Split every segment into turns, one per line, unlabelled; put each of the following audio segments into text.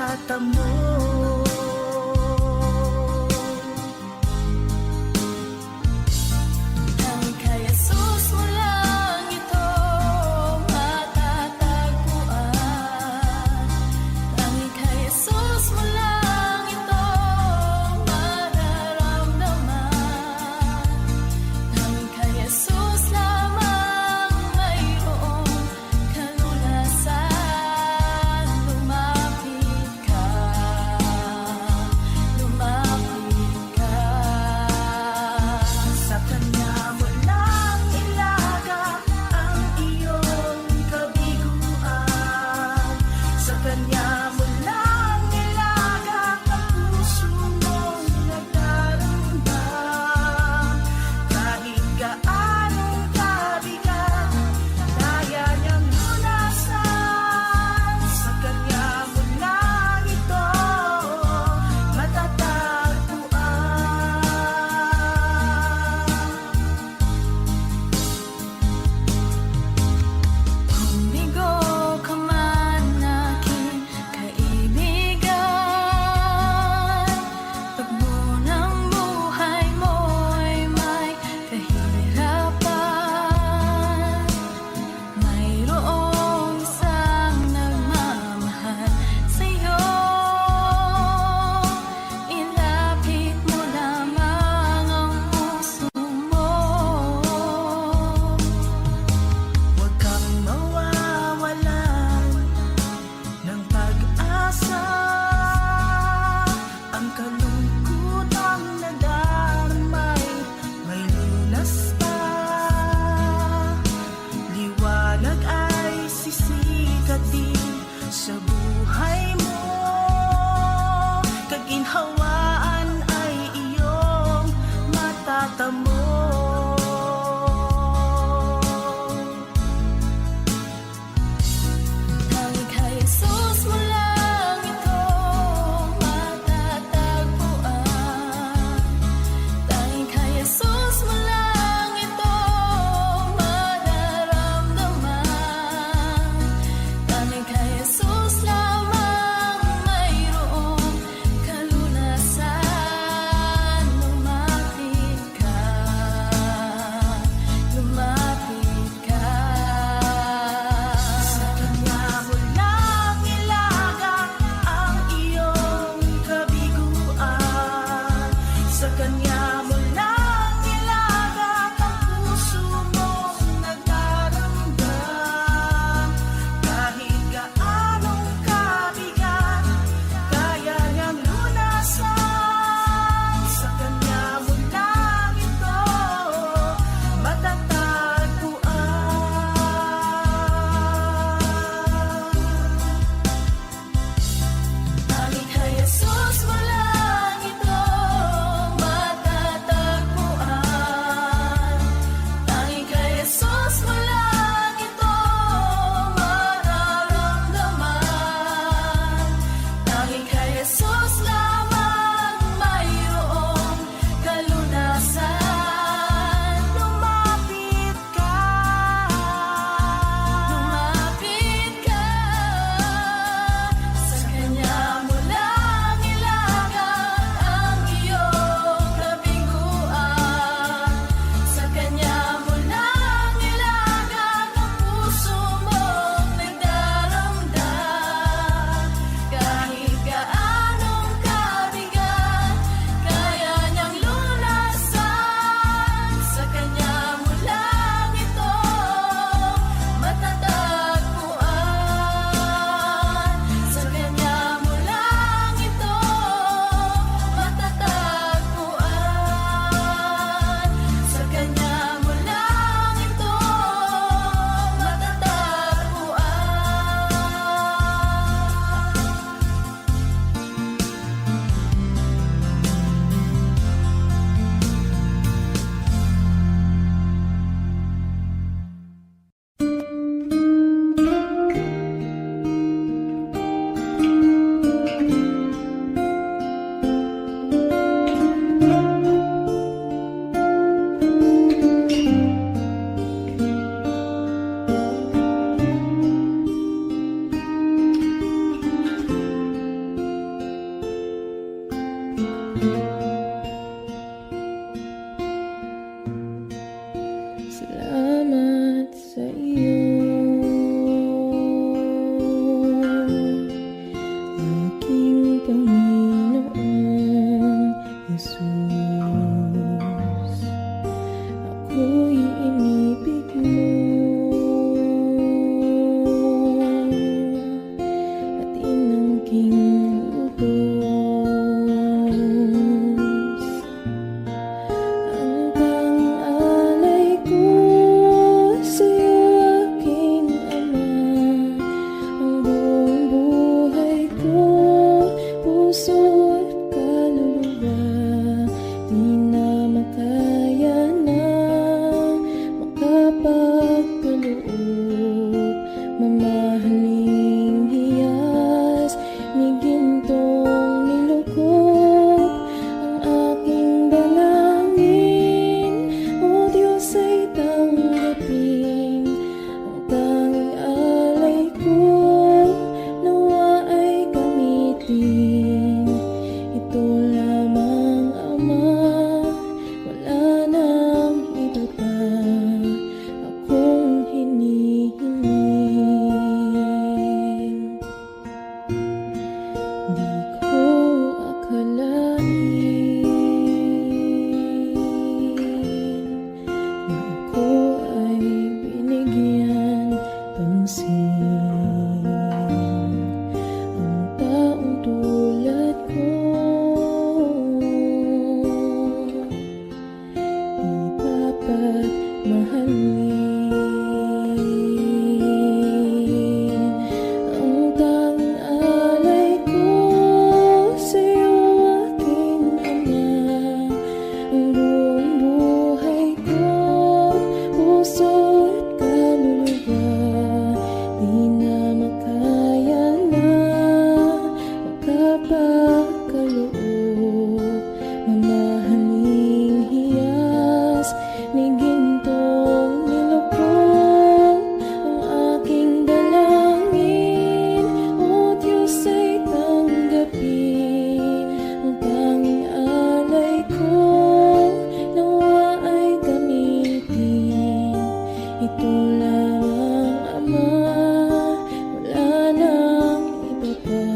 matatamo. Tanging kay Jesus mo lang ito matatagpuan. Tanging kay Jesus mo lang ito mararamdaman. Tanging kay Jesus lamang mayroong kalunasan. Lumapit ka, lumapit ka. Sa Kanya mo lang ilaga ang iyong kabiguan. Sa Kanya mo lang ilaga ang puso mong nagdarambam. Kahit gaanong kabigat, kaya niyang lunasan. Sa Kanya mo lang ito matatagpuan. Kung bigo ka man aking kaibigan, pagbo ng buhay mo'y may kahirapan, mayroong isang nagmamahal sa'yo. Ilapit mo lamang ang puso mo. Huwag kang mawawalan ng pag-asa. Ang kalungkutang nadarmay may lunas pa. Liwanag ay sisikat din sa buhay mo. Kaginhawaan ay iyong matatamo. Tanging kay Jesus mo lang ito matatagpuan. Tanging kay Jesus mo lang ito mararamdaman. Tanging kay Jesus lamang mayroong kalunasan. Lumapit ka, lumapit ka. Sa Kanya mo lang ilaga ang iyong kabiguan. Sa Kanya mo lang ilaga ang puso mong nagdarambam. Kahit gaanong kabigat, kaya niyang lunasan. Sa Kanya mo lang ito matatagpuan. Tanging kay Jesus mo lang ito matatagpuan. Tanging kay Jesus mo lang ito mararamdaman. Tanging kay Jesus lamang mayroong kalunasan. Lumapit ka, lumapit ka. Sa Kanya mo lang ilaga ang iyong kabiguan. Sa Kanya mo lang ilaga ang puso mong nagdaramdam. Kahit gaano
pagkaloob, mamahaling hiyas ni gintong nilukod ang aking dalangin. O Diyos ay tanggapin ang tanging alay ko, nawa ay gamitin. Ito lamang, Ama, wala nang iba pa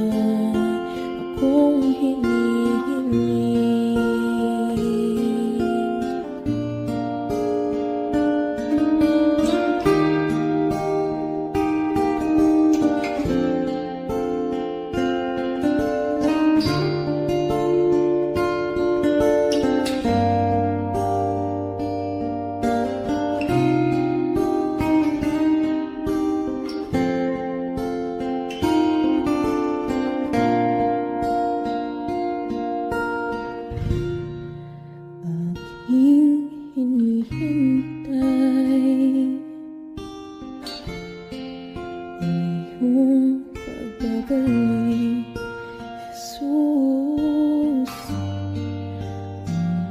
akong hinihiling. Aking hinihintay ang iyong pagbabalik, Jesus.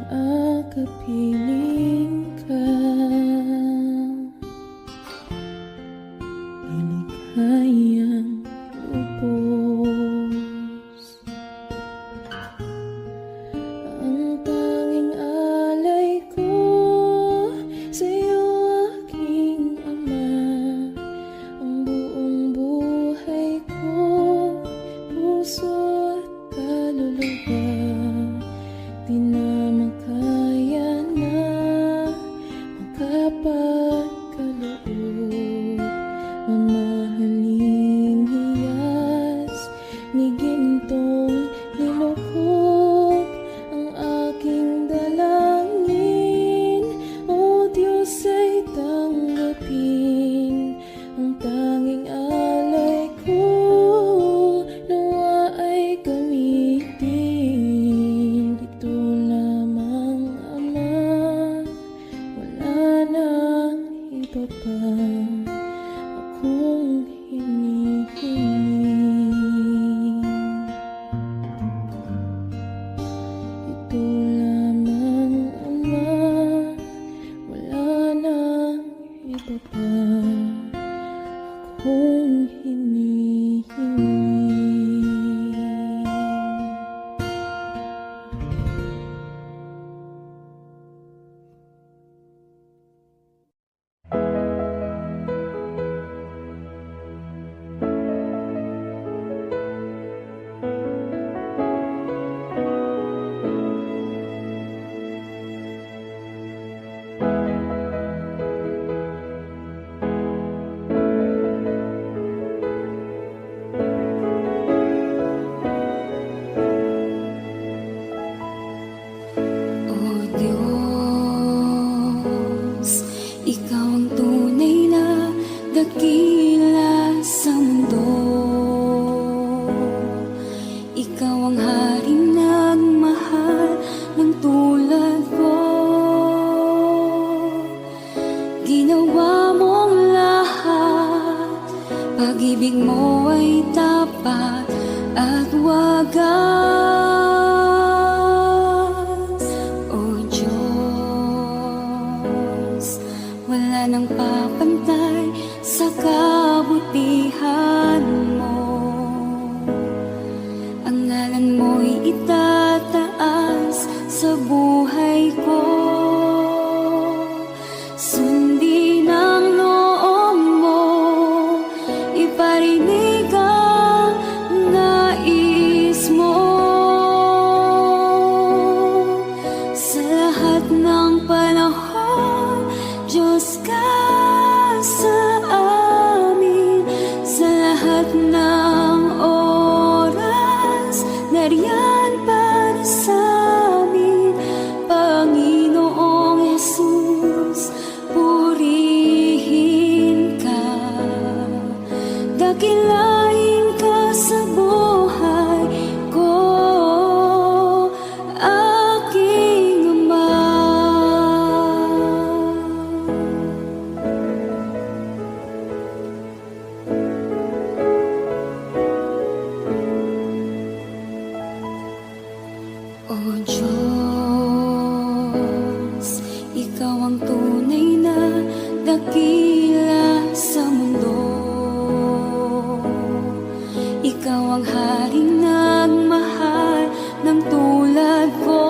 Ang akapiling ka ay lighayang lubos. Ang tanging alay ko sa'yo, aking Ama, ang buong buhay ko, puso at kaluluwa, di na makaya na makapagkaloob. Mamahaling hiyas ni gintong nilukod ang aking dalangin. O Diyos ay tanggapin ang tanging alay ko, nawa ay gamitin. Ito lamang, Ama, wala nang iba pa akong hinihiling. Ito lamang, Ama, wala nang iba pa akong hinihiling. O Diyos, Ikaw ang tunay na dakila sa mundo. Ikaw ang haring nagmahal ng tulad ko. Ginawa mong lahat, pag-ibig mo ay tapat at wagas. O Diyos, wala nang papantay sa kabutihan mo. Ang ngalan mo'y itataas sa buhay ko. Sundin ang loob mo, iparinig ang nais mo. Sa lahat ng panahon, Diyos ka sa amin. Sa lahat ng oras, nariyan para sa amin. Panginoong Jesus, purihin ka. Dakilain ka sa buhay ko, aking Ama. O Diyos, Ikaw ang tunay na dakila sa mundo. Ikaw ang haring nagmahal ng tulad ko.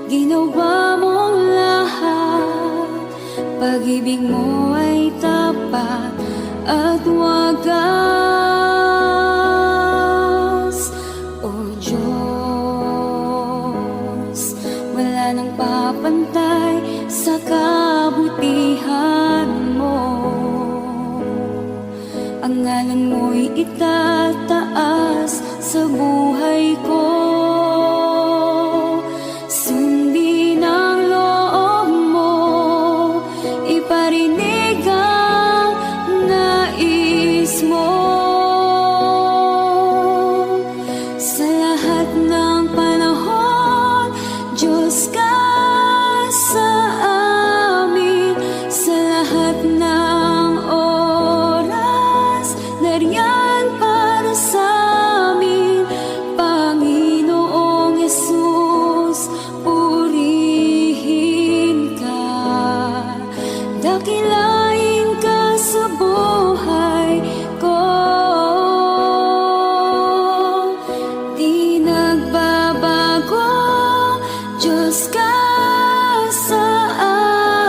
Ginawa mong lahat, pag-ibig mo ay tapat at wagas. O Diyos, wala nang papantay sa kabutihan mo. Ang ngalan mo'y itataas sa buhay ko. Sundin ang loob mo, iparinig ang nais mo. Sa lahat ng panahon, Diyos ka sa amin. Sa lahat ng oras, nariyan para sa amin. Panginoong Yesus, purihin ka. Dakilain ka sa buhay ko. Di nagbabago, Diyos ka sa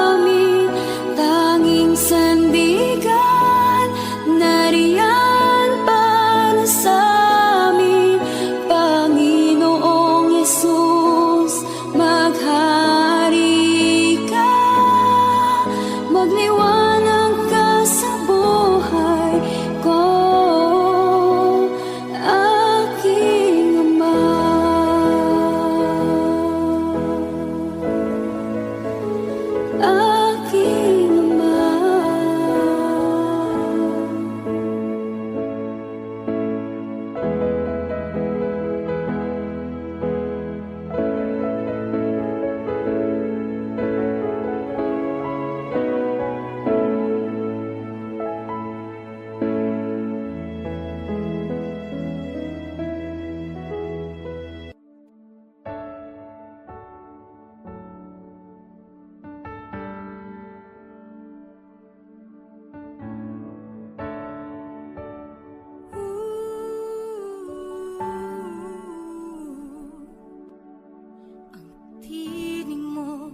amin. Tanging sandigan, nariyan para sa amin. Panginoong Yesus, maghari ka. Magliwanag ka sa buhay ko, aking Ama. Aking Ama.
Ang tinig mo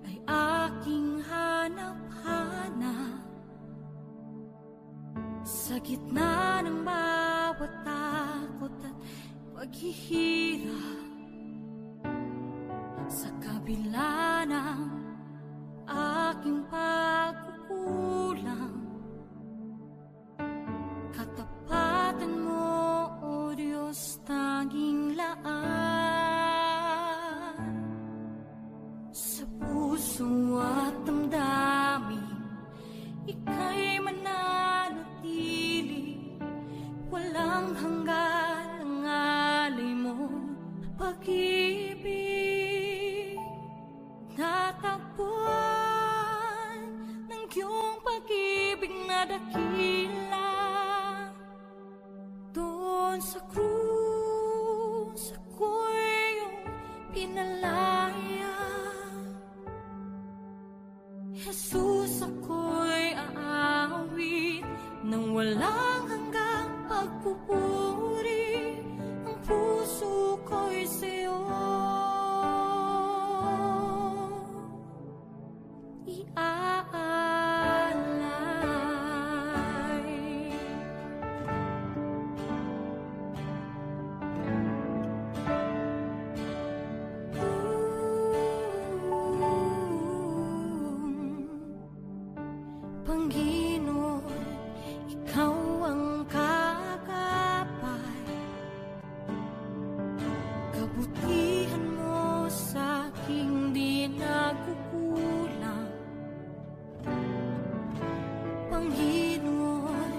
ay aking hanap-hanap. Sa gitna ng bawat takot at paghihirap, sa kabila ng aking pagkukulang, katapatan mo, O Diyos, tanging laan. Sa puso at damdamin, ika'y mananatili. Walang hanggan ang alay mo, pag-ibig. Natagpuan ng iyong pag-ibig na dakila. Doon sa krus, ako'y iyong pinalaya. Jesus, ako'y aawit nang walang hanggang pagpupuri. Ang puso ko'y sa'yo iaalay. Panginoon, ikaw ang kagapay. Kabutihan mo sa aking di nagkukulang. Panginoon,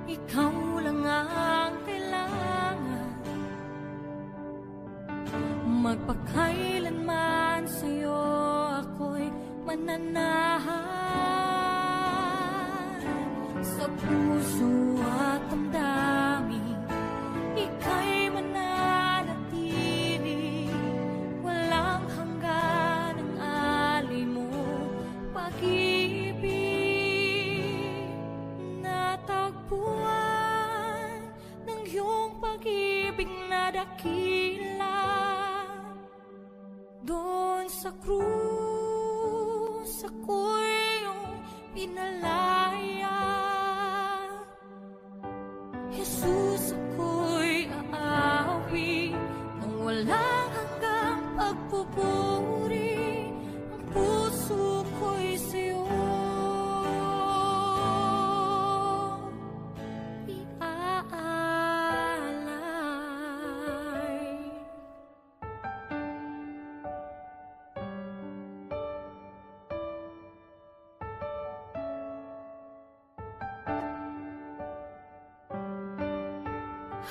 ikaw lang ang kailangan. Magpakailanman sa'yo ako'y mananahan. Sa puso at damdamin, ika'y mananatili. dakila. Doon sa krus ako'y iyong pinalaya. Jesus, ako'y aawi ng walang hanggang pagpupuri. Ang puso ko'y sa'yo iaalay.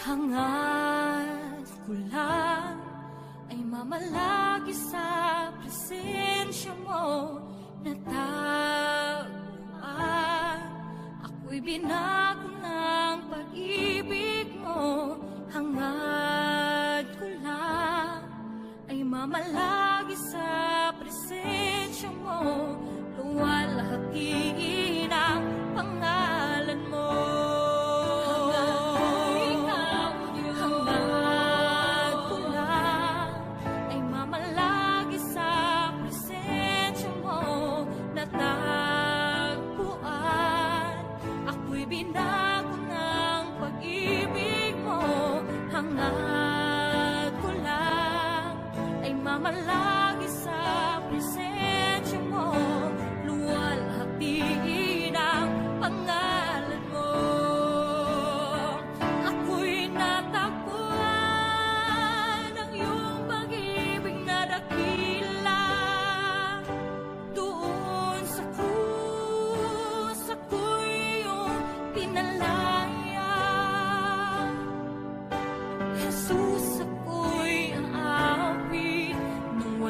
Hangad ko lang ay mamalagi sa presensya mo. Natagpuan ako'y binago ng pag-ibig mo. Hangad ko lang ay mamalagi sa presensya mo. Luwalhati ng pangalan mo. Binago ng pag-ibig mo. Hangad ko lang ay mamalagi sa presensya mo. Luwalhati ng pangalan mo. Ako'y natagpuan ng iyong pag-ibig na dakila. Doon sa krus ako'y pinalaya. Jesus, ako'y aawi ng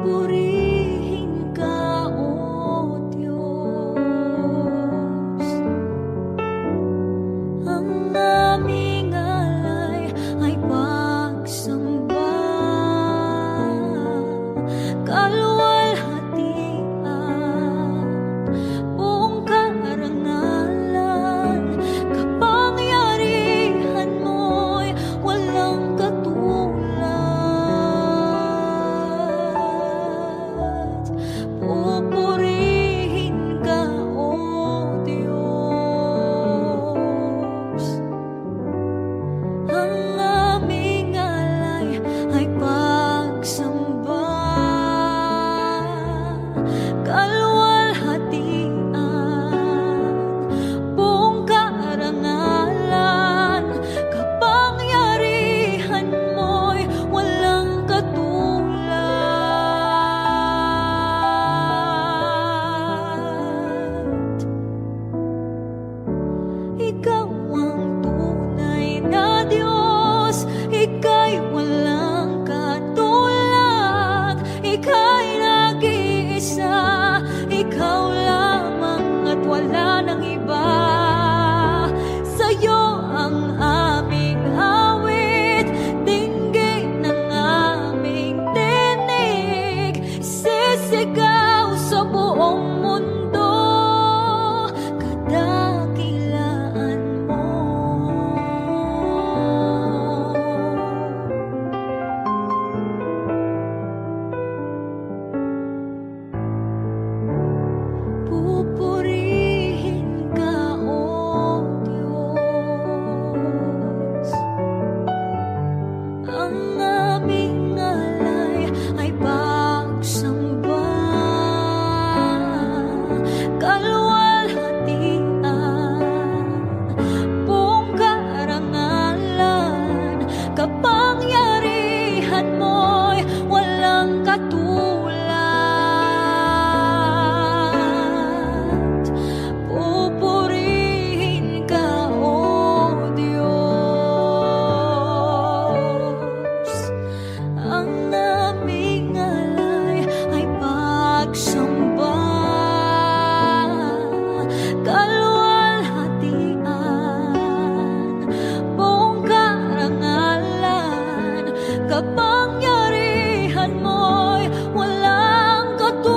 Pupurihin ka, O Diyos. Ang aming alay ay pagsamba, kaluwalhatian, buong karangalan, kapangyarihan mo'y walang katulad. Pupurihin ka, O Diyos. Ang aming alay ay pagsamba, kaluwalhatian, buong karangalan, kapangyarihan mo'y walang katulad. Ikaw ang tunay na Diyos, Ika'y walang katulad, Ika'y nag-iisa, Ikaw lamang at wala nang iba. Sa'yo ang aming awit, dinggin ang aming tinig, sisigaw sa buong mundo, kadakilaan mo. Pupurihin ka, O Diyos. Ang aming alay ay pagsamba, kaluwalhatian, buong karangalan, kapangyarihan mo'y walang katulad. Pupurihin ka, O Diyos. Ang aming alay ay pagsamba, kaluwalhatian, buong karangalan, kapangyarihan mo'y walang katulad.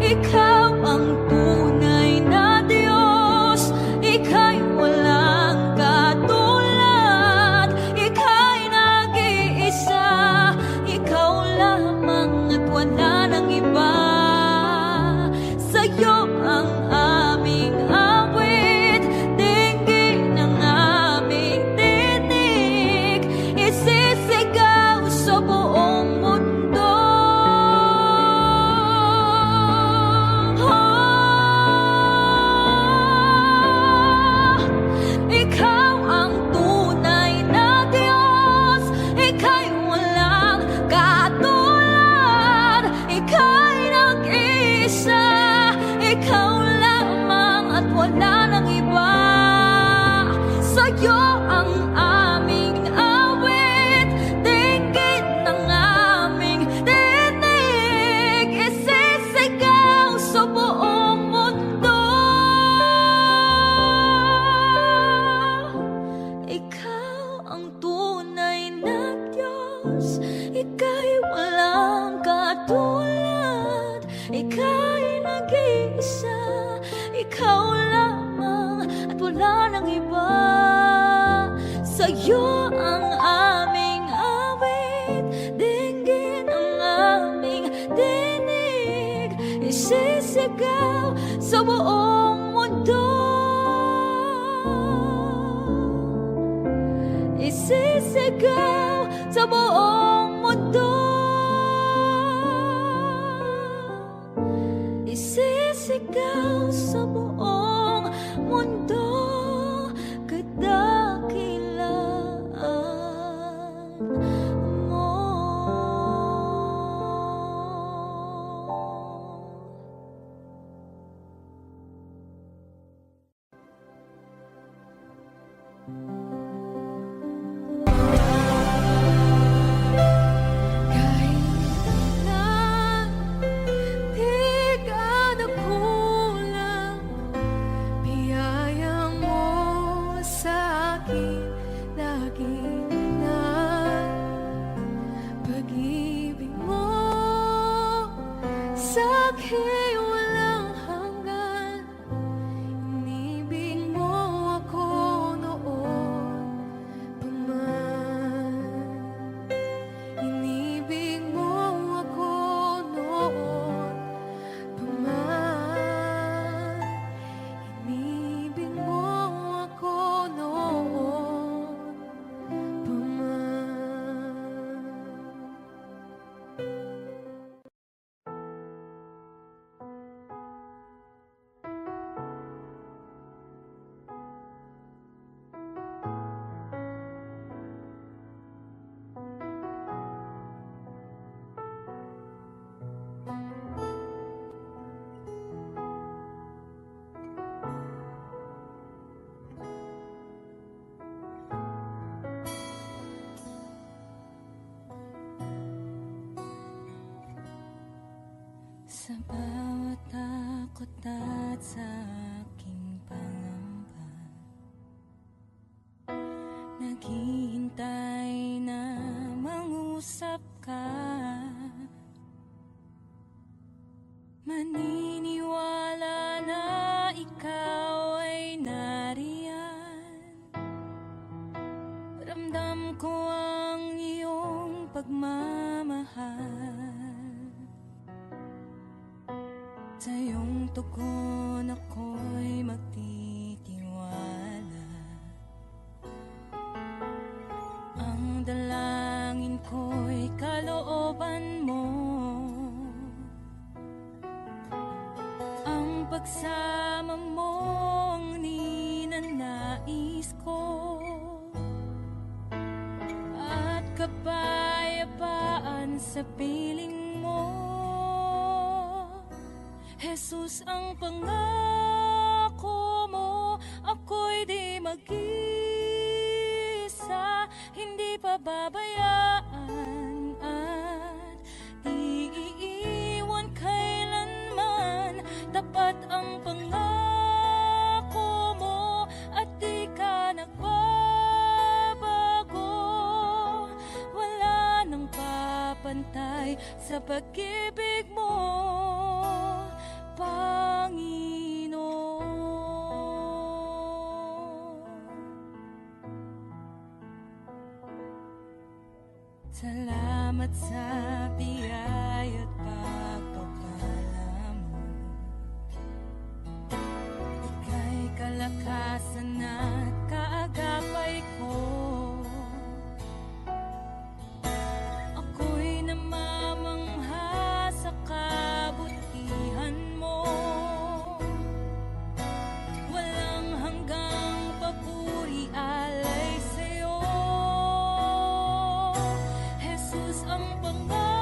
Ikaw ang tunay na Diyos, Ika'y walang katulad, Ika'y nag-iisa, Ikaw lamang at wala nang iba. Sa'yo ang aming awit, dinggin ang aming tinig, isisigaw sa buong mundo. Ikaw ang tunay na Diyos, Ika'y walang katulad, Ika'y nag-iisa, Ikaw lamang at wala nang iba. Sa'yo ang aming awit, dinggin ang aming tinig, isisigaw sa buong mundo. Ikaw ang tunay na Diyos, Ika'y walang katulad, Ika'y nag-iisa, Ikaw lamang at wala nang iba. Sa'yo ang aming awit, dinggin ang aming tinig, isisigaw sa buong mundo. Isisigaw sa buong mundo. Isisigaw sa buong mundo, kadakilaan mo. Kahit na di ka nagkulang, biyaya mo sa akin lagi na pag-ibig mo sa akin walang hanggan. Inibig mo ako noon pa man. Inibig mo ako noon pa man. Inibig mo ako noon pa man.
Sa bawat takot at sa aking pangamba, naghihintay na mangusap ka. Maniniwala na ikaw ay nariyan. Ramdam ko ang iyong pagmamahal. Sa iyong tugon ako'y magtitiwala. Ang dalangin ko'y kalooban mo. Ang pagsama mo ang ninanais ko. At kapayapaan sa piling mo. Jesus, ang pangako mo, ako'y di mag-isa, hindi pababayaan at di iiwan kailanman. Tapat ang pangako mo at di ka nagbabago. Wala nang papantay sa pag-ibig mo, Panginoon. Salamat sa biyaya at pagpapala mo. Ika'y kalakasan at kaagapay ko. Ako'y namamangha sa kabutihan mo. Walang hanggang papuri alay sa'yo. Jesus, ang pangako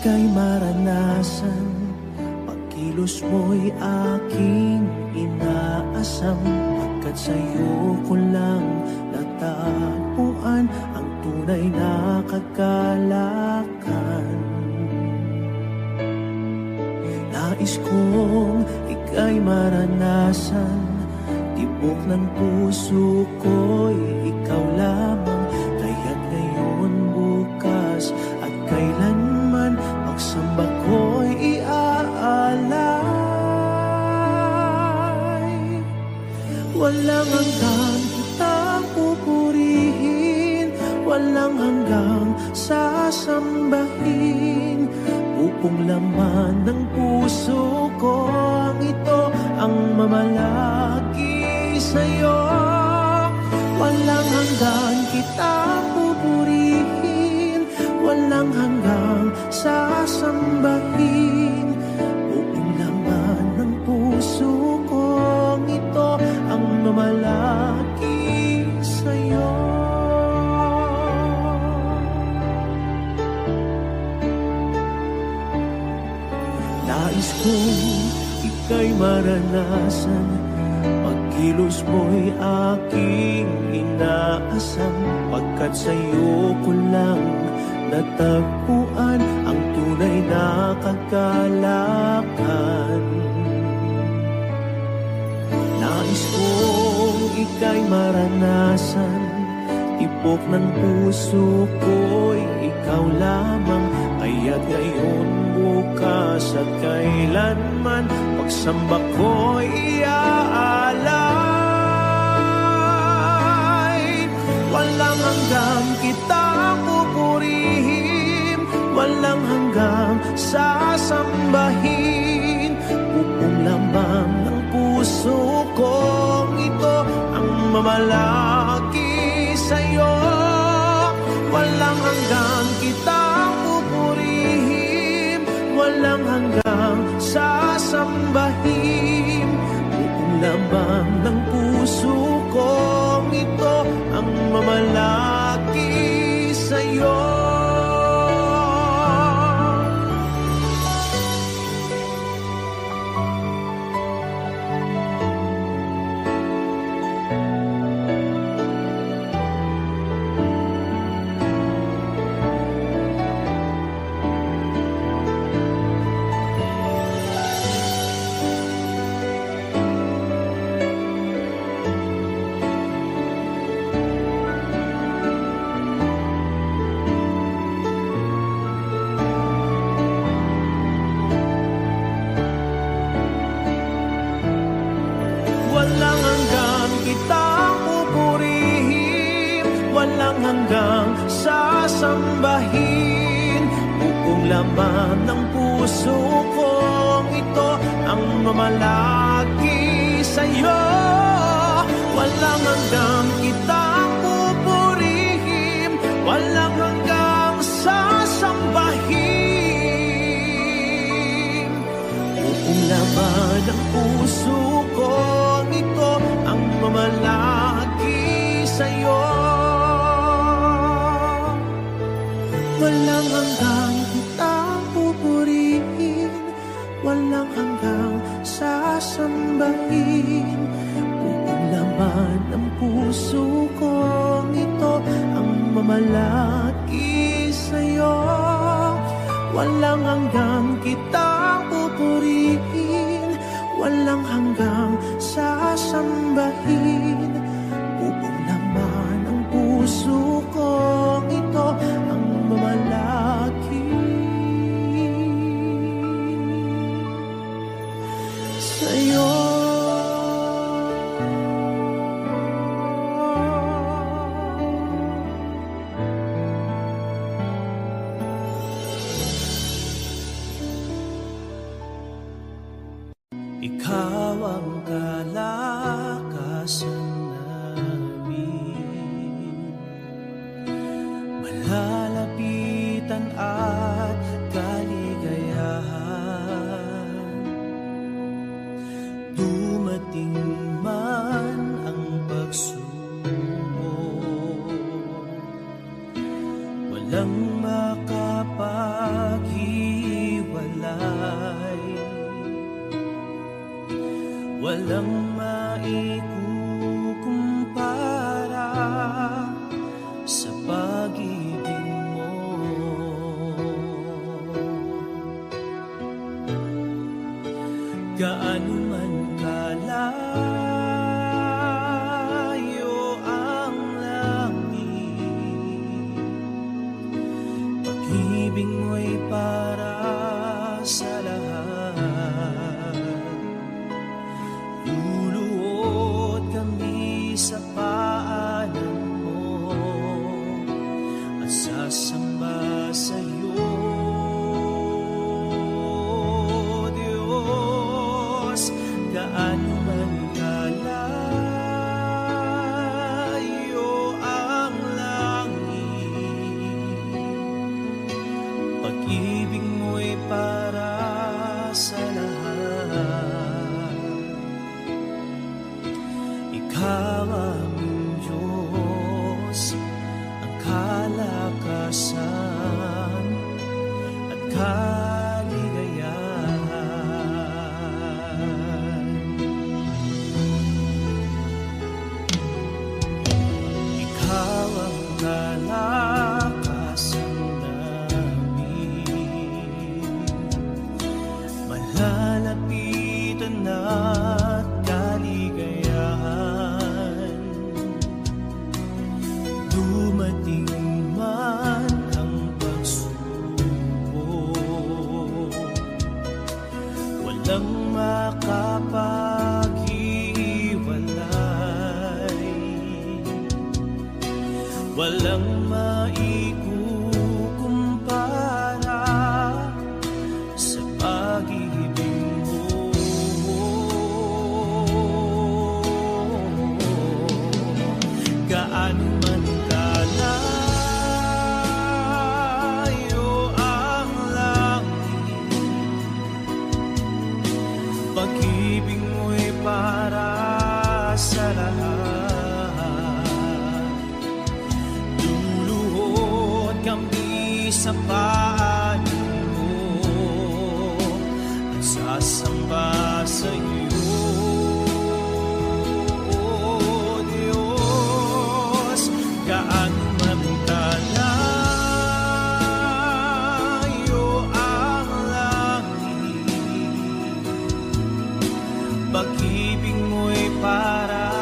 ika'y maranasan, pagkilos mo'y aking inaasam. Pagkat sa'yo ko lang natagpuan ang tunay na kagalakan. Nais kong ika'y maranasan, tibok ng puso ko'y ikaw lamang. Kaya't ngayon, bukas at kailanman, pagsamba ko'y iaalay. Walang hanggang kitang pupurihin, walang hanggang sasambahin. Upong laman ng puso ko ang ito ang mamalaki sa'yo. Walang hanggang kitang pupurihin, walang hanggang sasambahin. Upong laman ng puso ko ang ito ang mamalaki sa'yo. Nais kong ika'y maranasan, pagkilos mo'y aking inaasam. Pagkat sa'yo ko lang natagpuan ang tunay na kagalakan. Nais kong ika'y maranasan, tibok ng puso ko'y ikaw lamang. Kaya't ngayon, bukas at kailanman, pagsamba ko'y iaalay. Walang hanggang kitang pupurihin, walang hanggang sasambahin. Upong lamang ng puso kong ito ang mamalaki sa'yo. Walang hanggang kitang pupurihin, walang hanggang sasambahin. Buong laman ng puso kong ito ang mamalaki sa'yo. Walang hanggang kitang pupurihin, walang hanggang sasambahin. Buong laman ng puso kong ito ang mamalaki sa'yo. Walang hanggang kitang pupurihin, walang hanggang sasambahin. Buong laman ng puso ko ito ang mamalaki sa'yo. Walang hanggang kitang pupurihin, walang hanggang sasambahin. Buong laman ng puso ko ito ang mamalaki sa'yo. Walang hanggang kitang pupurihin, walang hanggang sasambahin. Buong laman ng puso ko ito ang mamalaki sa'yo. Ikaw ang kalakasan namin, malalapitan at kaligayahan. Dumating man ang pagsubok, walang makapaghiwalay walang maikukumpara sa pag-ibig mo. Gaano man kalayo ang langit, pag-ibig mo'y para sa lahat. Luluhod kami sa paanan mo at sasamba sa iyo, Diyos. Gaano man kalayo ang langit, pag-ibig mo'y para sa lahat. Ikaw aming Diyos, ang kalakasan at kaligayahan. Ikaw ang kalakasan namin, malalapitan at kaligayahan. Dumating man ang pagsubok, walang makapaghiwalay, walang maikukumpara sa pag-ibig mo. Gaano man kalayo ang langit, pag-ibig mo'y para sa lahat. Luluhod kami sa paanan mo at sasamba sa iyo, Diyos. Gaano man kalayo ang langit, pag-ibig mo'y para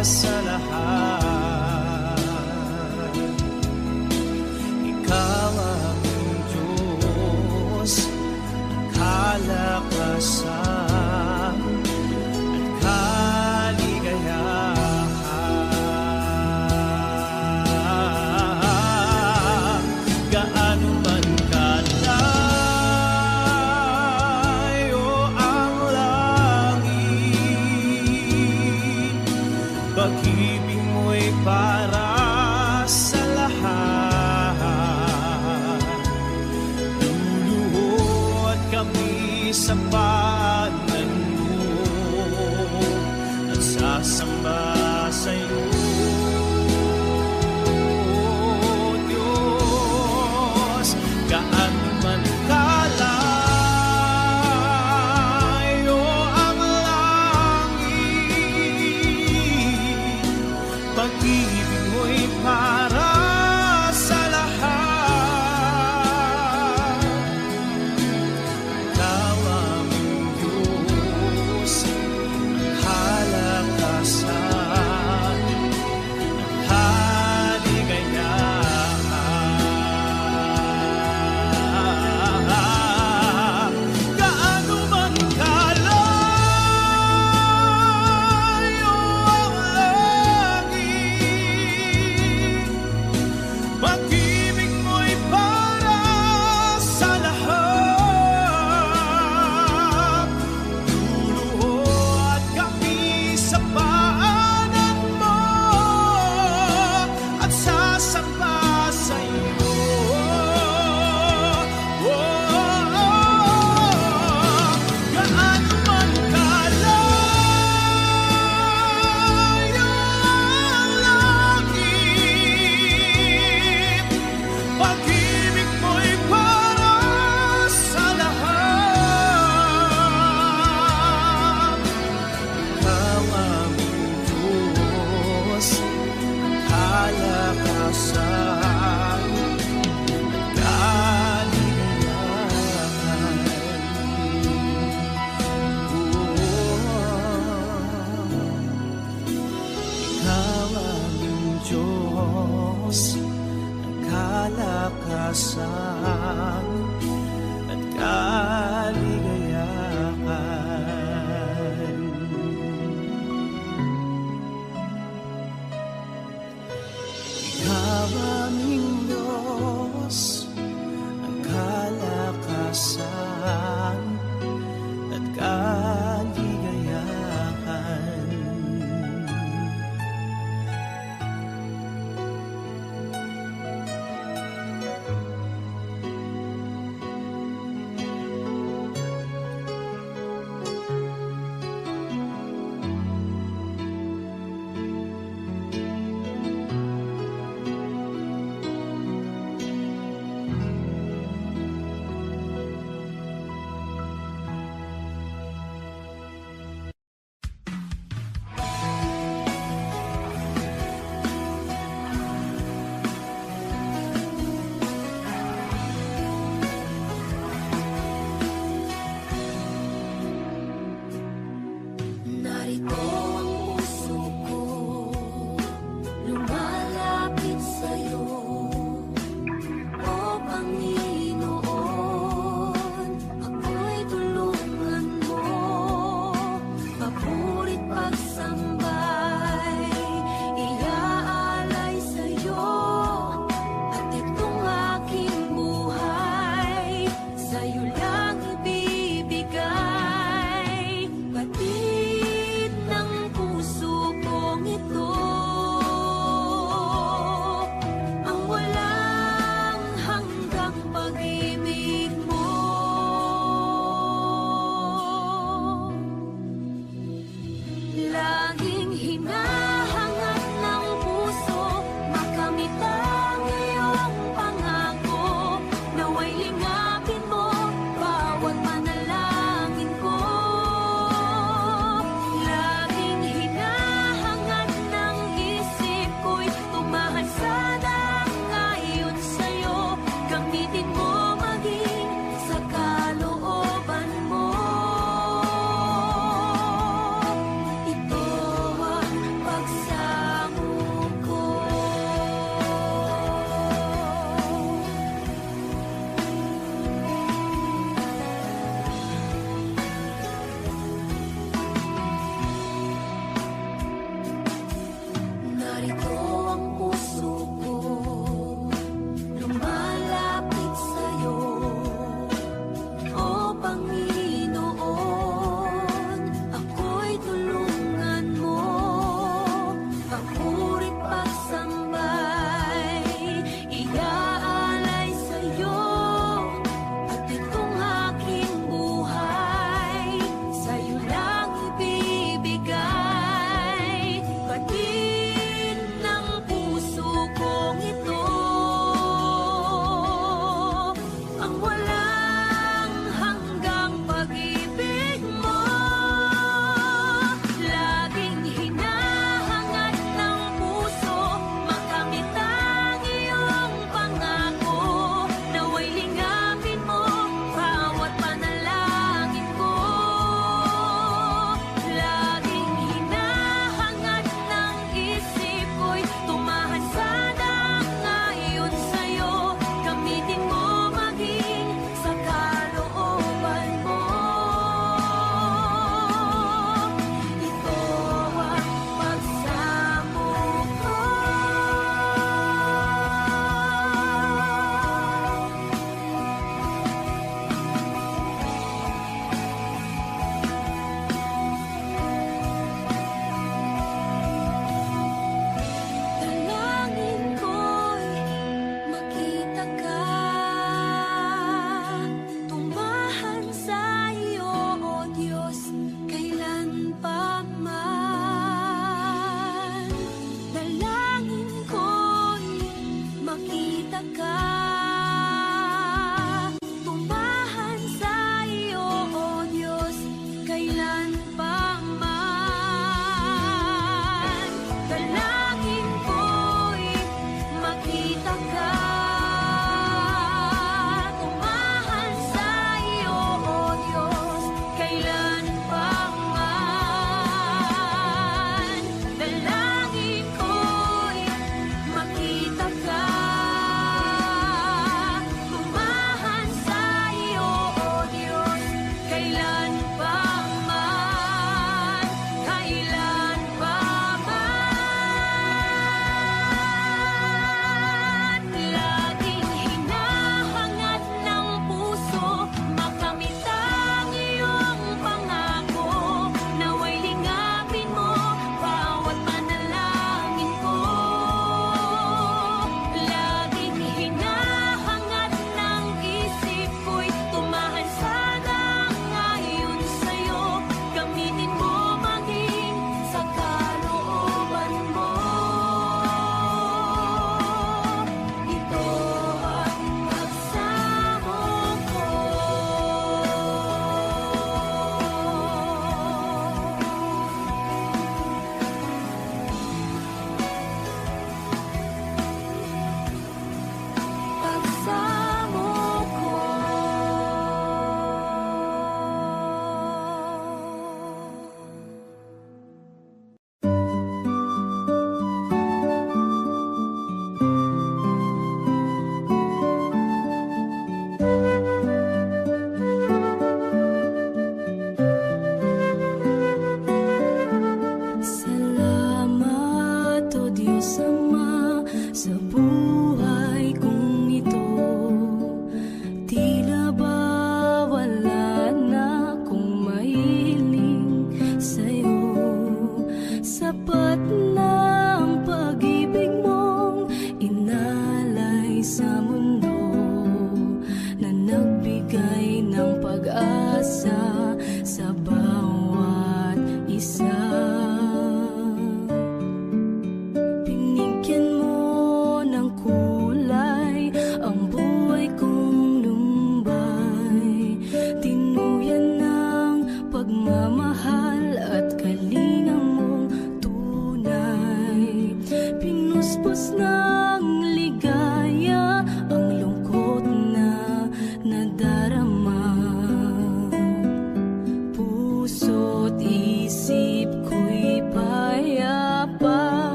sa lahat. Ikaw aming Diyos, ang kalakasan at kaligayahan. Gaano man kalayo ang langit, pag-ibig mo'y para sa lahat. Luluhod kami sa paanan mo at sasamba sa iyo, Diyos. Gaano man kalayo ang langit, pag-ibig mo'y para sa lahat. Ikaw aming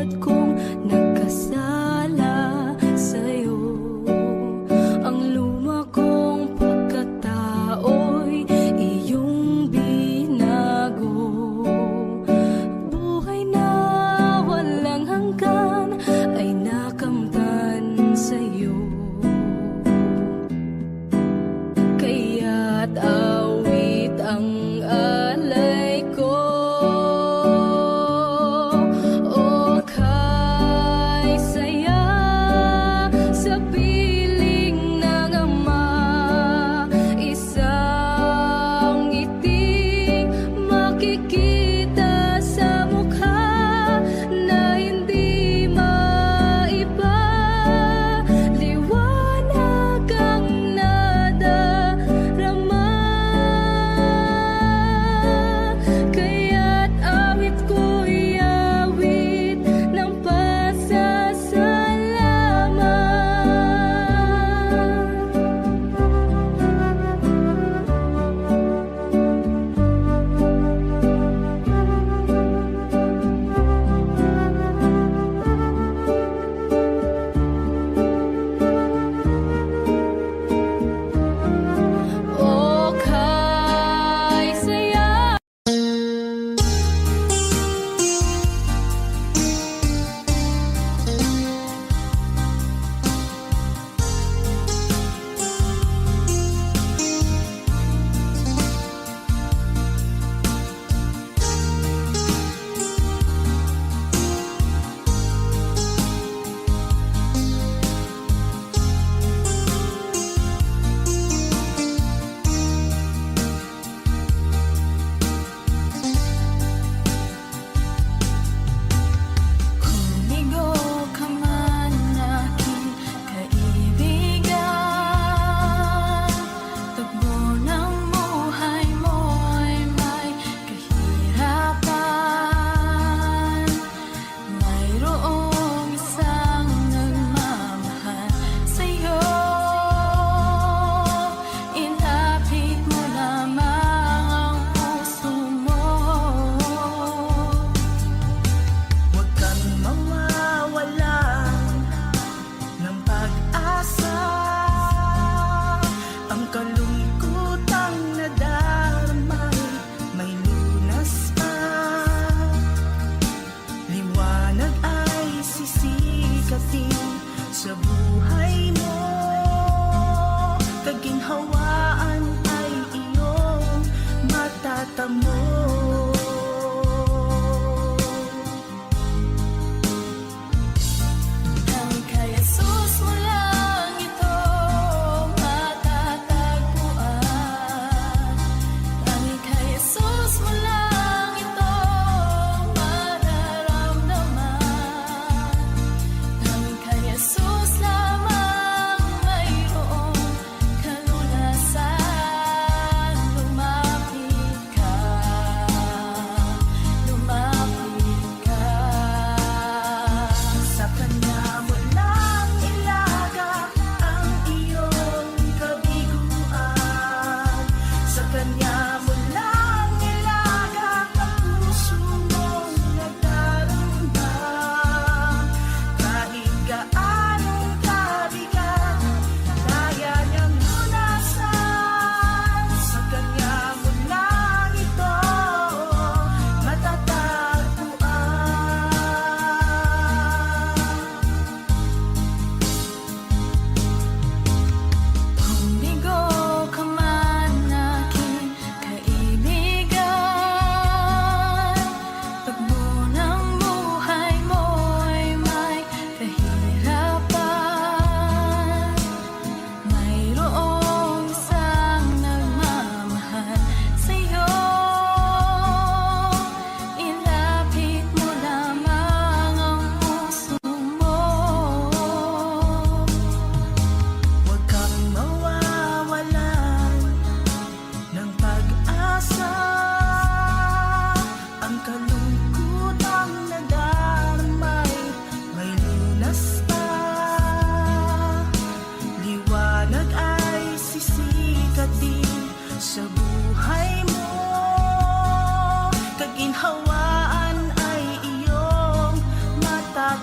katulad kong nagkasala sa'yo. Ang luma kong pagkatao'y iyong binago. Buhay na walang hanggan ay nakamtan sa'yo. Kaya't awit ang alay ko, o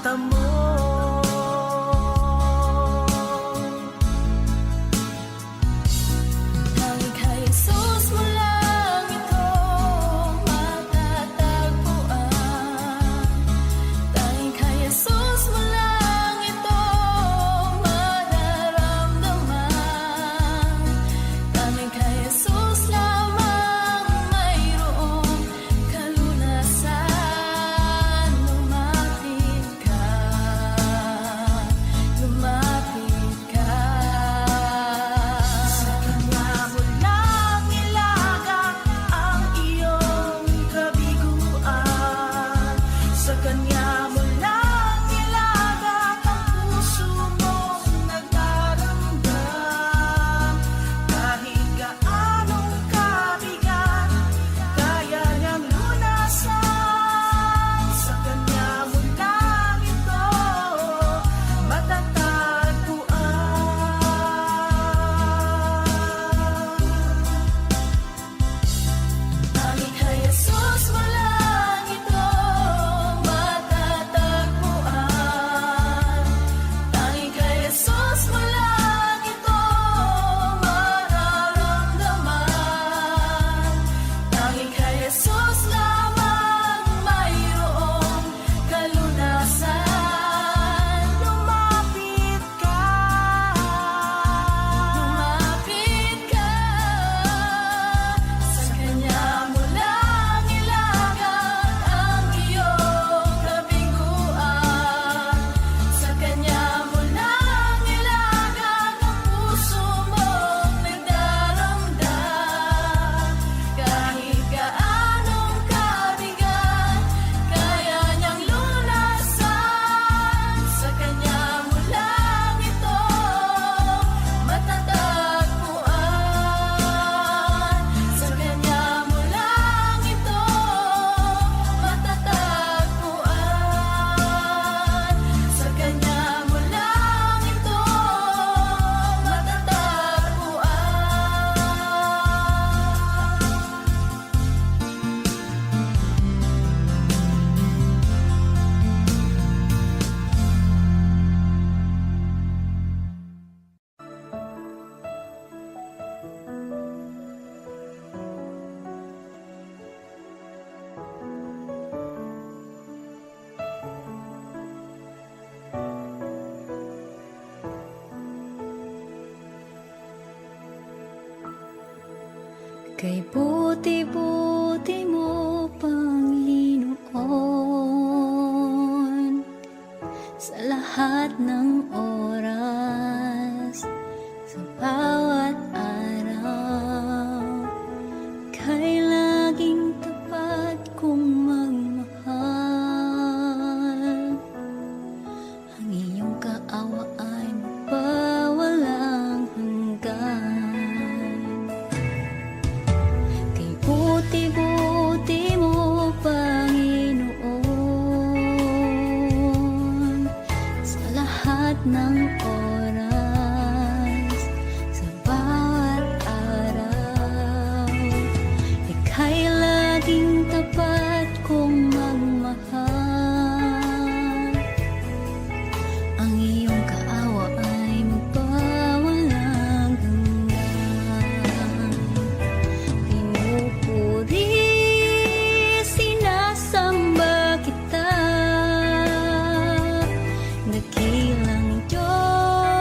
mata mo. Tanging kay Jesus mo lang ito matatagpuan. Tanging kay Jesus mo lang ito mararamdaman. Tanging kay Jesus lamang mayroong kalunasan. Lumapit ka, lumapit ka. Sa Kanya mo lang ilagak ang iyong kabiguan. Sa Kanya mo lang ilagak ang puso mong nagdaramdam. Kahit gaanong kabigat, kaya niyang lunasan. Sa Kanya mo lang ito matatagpuan. Tanging kay Jesus mo lang ito matatagpuan. Tanging kay Jesus mo lang ito mararamdaman. Tanging kay Jesus lamang mayroong kalunasan. Lumapit ka, lumapit ka. Sa Kanya mo lang ilagak ang iyong kabiguan. Sa Kanya mo lang ilagak ang puso mong nagdaramdam. Kahit gaanong kabigat, kaya niyang lunasan. Sa Kanya mo lang ito matatagpuan. Sa Kanya mo lang ito matatagpuan. Sa Kanya mo lang ito
Kay buti-buti mo, Panginoon, sa lahat ng oras, sa bawat araw, kay laging tapat kong magmahal. Ang iyong kaawa ay magpawalang hanggan. Kay buti-buti mo, Panginoon, sa lahat ng oras, sa bawat araw, ika'y laging tapat kong magmahal. Ang iyong kaawa ay magpawalang hanggan. Pinupuri, sinasamba kita, dakilang Diyos.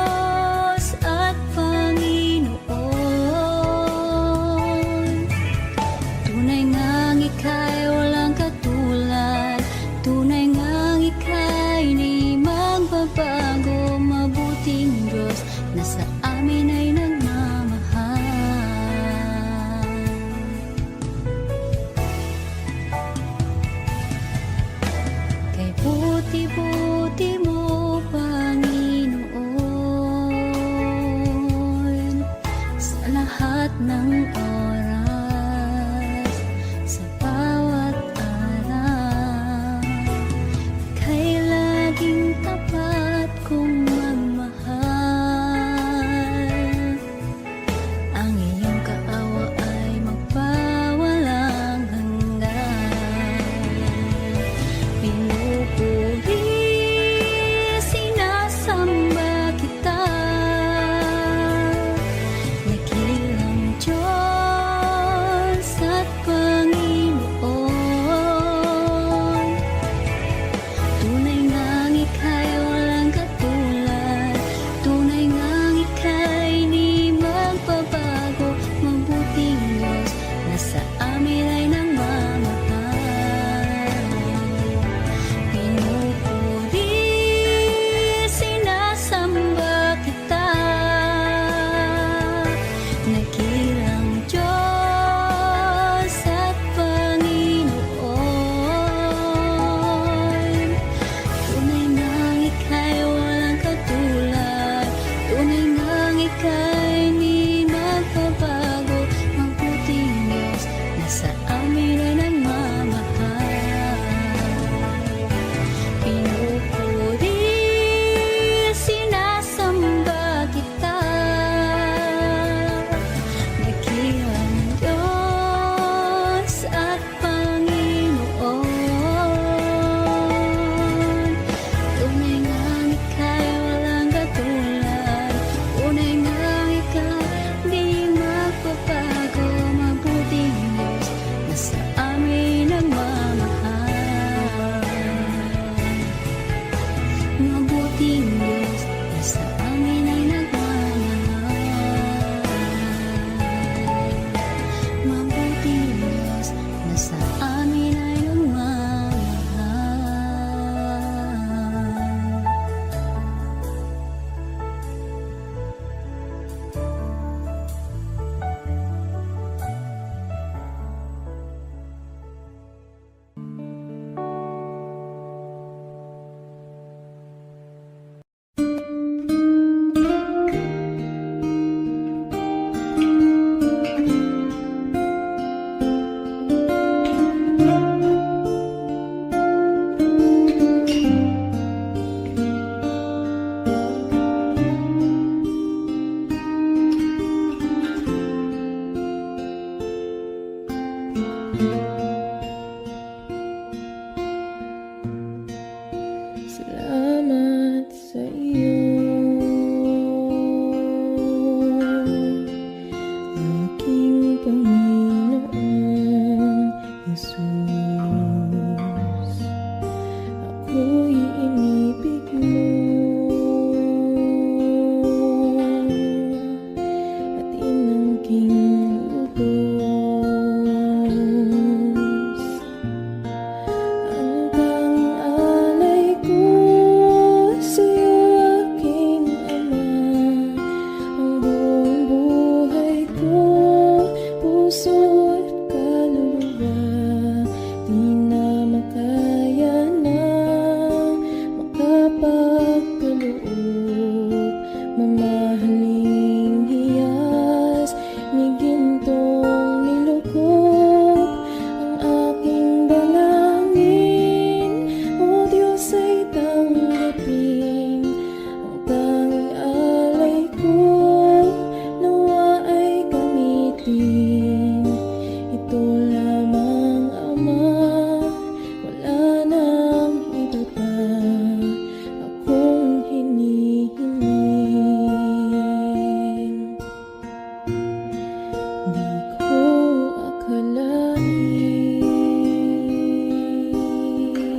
makapagkaloob, mamahaling hiyas ni gintong nilukop ang aking dalangin. O Diyos ay tanggapin ang tanging alay ko, nawa ay gamitin ito lamang, Ama. Wala nang iba pa akong hinihiling. Di ko akalain na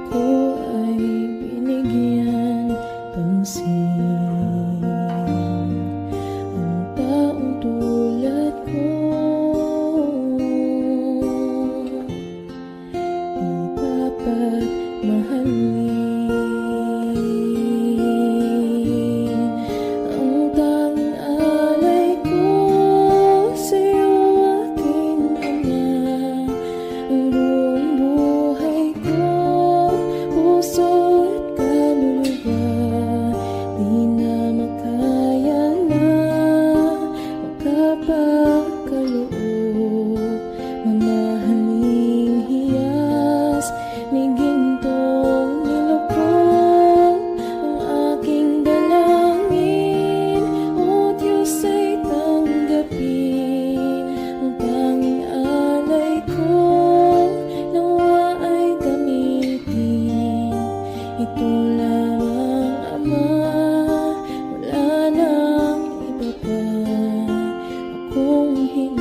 ako ay binigyan pansin. Ang taong tulad ko di dapat mahalin. Ang tanging alay ko sa'yo, aking Ama. Ang buong buhay ko, puso at kaluluwa, di na makaya na makapagkaloob, mamahaling hiyas ni gintong nilukop ang aking dalangin. O Diyos ay tanggapin ang tanging alay ko, nawa ay gamitin ito lamang, Ama. Wala nang iba pa akong hinihiling.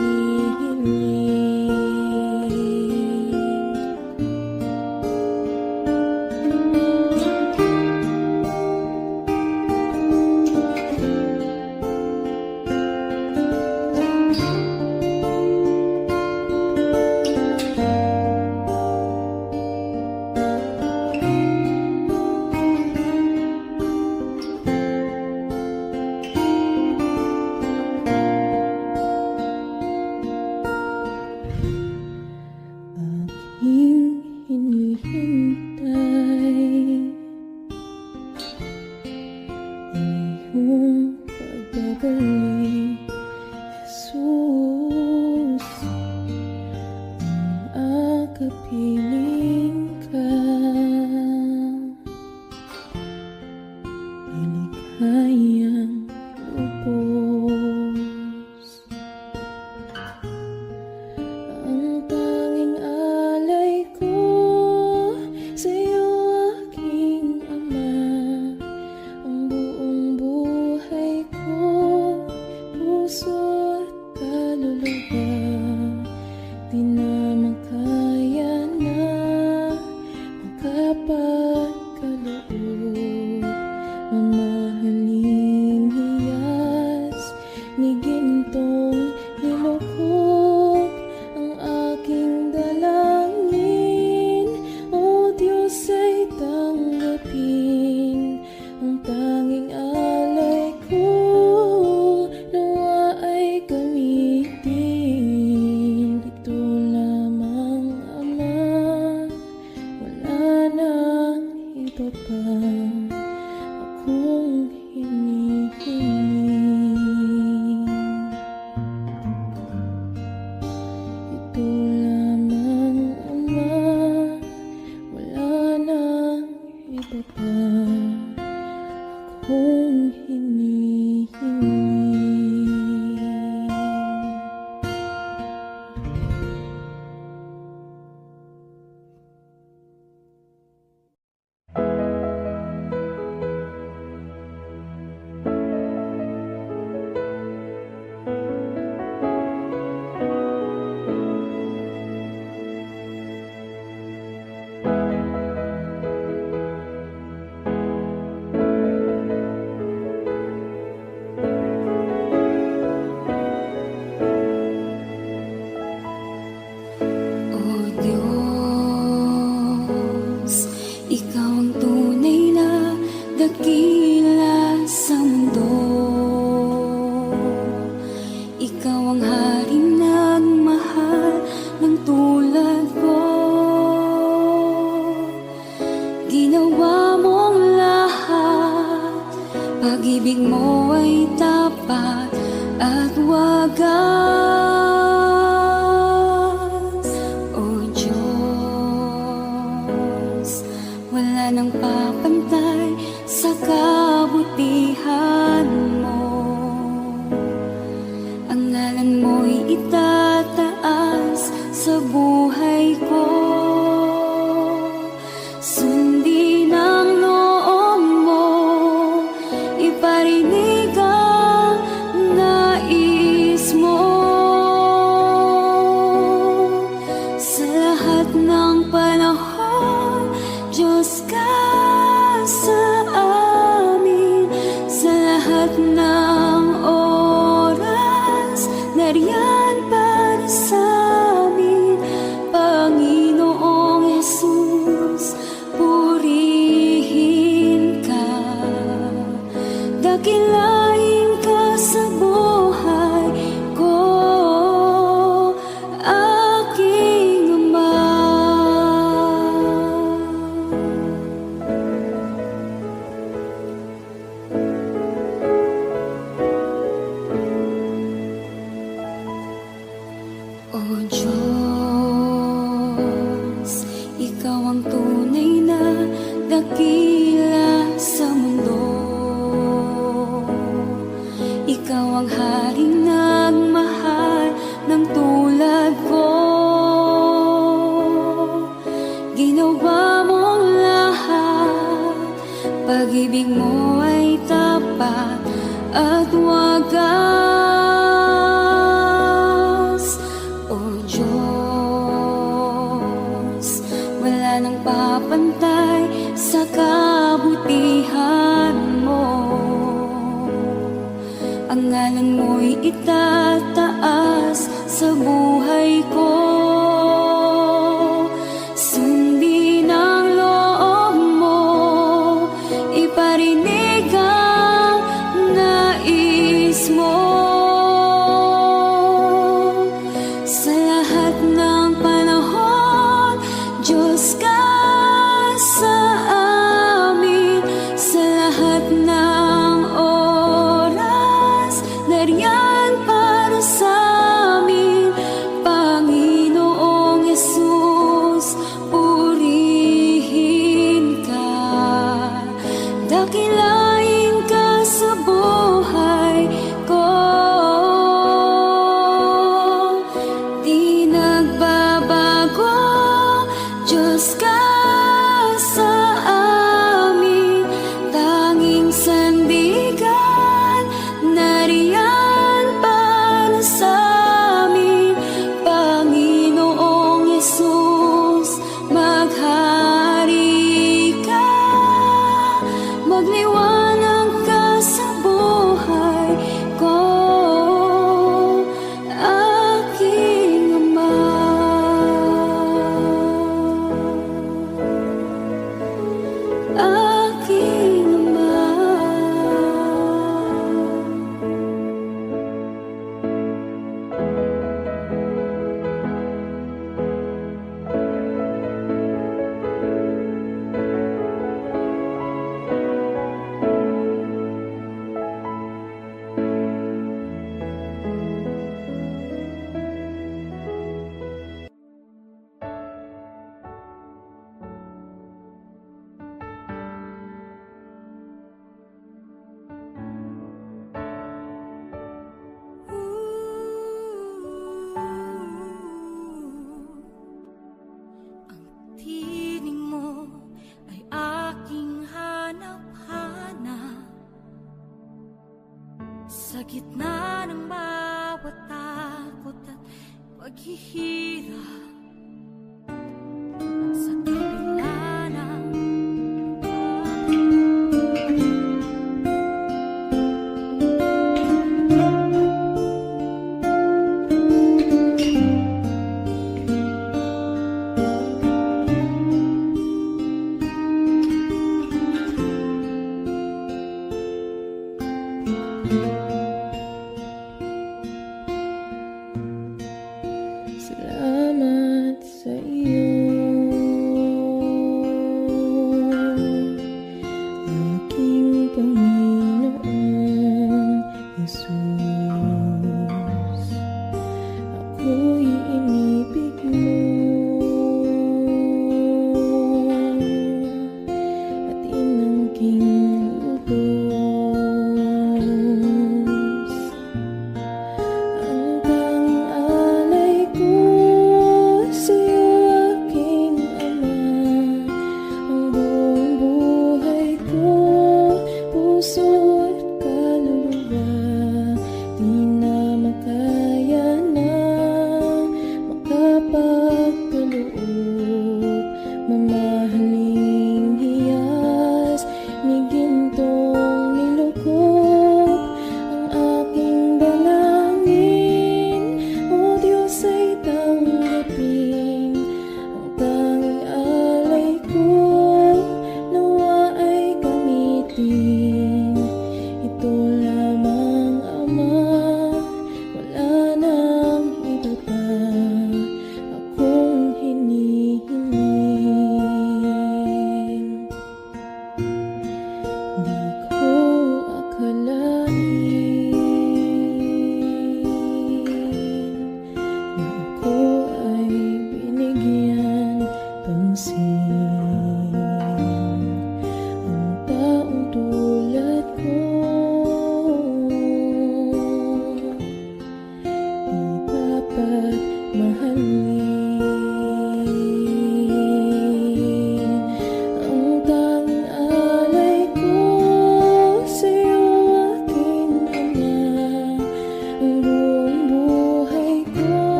Aking hinihintay ang iyong pagbabalik, Jesus. Ang akapiling ka ay ligayang lubos. Ang tanging alay ko sa'yo, aking Ama. Ang buong buhay ko, puso at kaluluwa, di na makaya na makapagkaloob, mamahaling hiyas ni gintong nilukop ang aking dalangin. O Diyos ay tanggapin ang tanging alay ko, nawa ay gamitin ito lamang, Ama. Wala nang iba pa akong hinihiling. Ito lamang, Ama. Wala nang iba pa akong hinihiling. ginawa pag-ibig mo ay tapat at wagas. O Diyos, wala nang papantay sa kabutihan mo. Ang ngalan mo'y itataas sa buhay ko. Sundin ang loob mo, iparinig ang nais mo. Sa lahat ng panahon, Diyos ka sa amin. Sa lahat ng oras, nariyan para sa amin. Panginoong Jesus, purihin ka. Dakilain ka sa buhay ko, aking Ama. O Diyos, ikaw ang tunay na dakila sa mundo. Ikaw ang haring nagmahal ng tulad ko. Ginawa mong lahat, pag-ibig mo ay tapat at wagas. O Diyos, wala nang papantay sa kabutihan mo. Ang ngalan mo'y itataas sa buhay ko. Sundin ang loob mo, iparinig ang nais mo. Sa lahat ng panahon, Diyos ka sa amin. Sa lahat ng oras, nariyan para sa amin. Panginoong Jesus, purihin ka. Dakilain ka sa buhay ko. Di nagbabago, Diyos ka sa amin. Tanging sandigan, nariyan para sa amin. Panginoong Jesus, maghari ka. Magliwanag ka sa buhay ko, aking Ama. Aking Ama. Ang tinig mo ay aking hanap-hanap. Sa gitna ng bawat takot at paghihirap, sa kabila ng
Salamat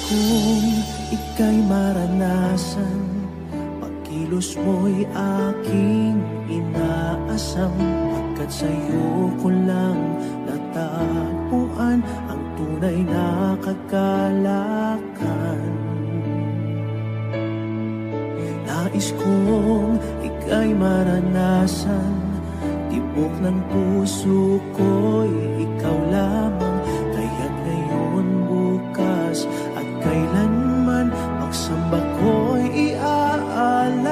kong ika'y maranasan, pagkilos mo'y aking inaasam, pagkat sa'yo ko lang natagpuan ang tunay na kagalakan. Nais kong ika'y maranasan, tibok ng puso ko'y ikaw lamang, kaya't ngayon, bukas at kailanman, pagsamba ko'y iaalay.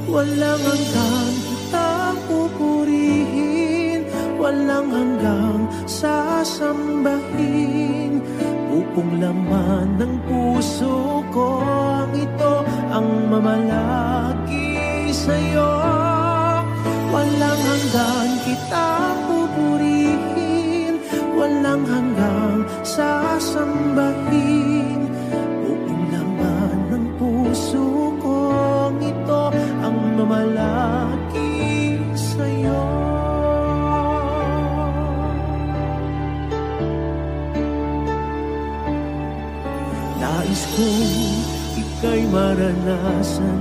Walang hanggang kitang pupurihin, walang hanggang sasambahin, upong laman ng puso ko ang ito ang mamalagi sa'yo. Walang hanggan kitang pupurihin, walang hanggang sasambahin, upong laman ng puso ko ang ito ang mamalagi sa'yo. Nais kong ika'y maranasan,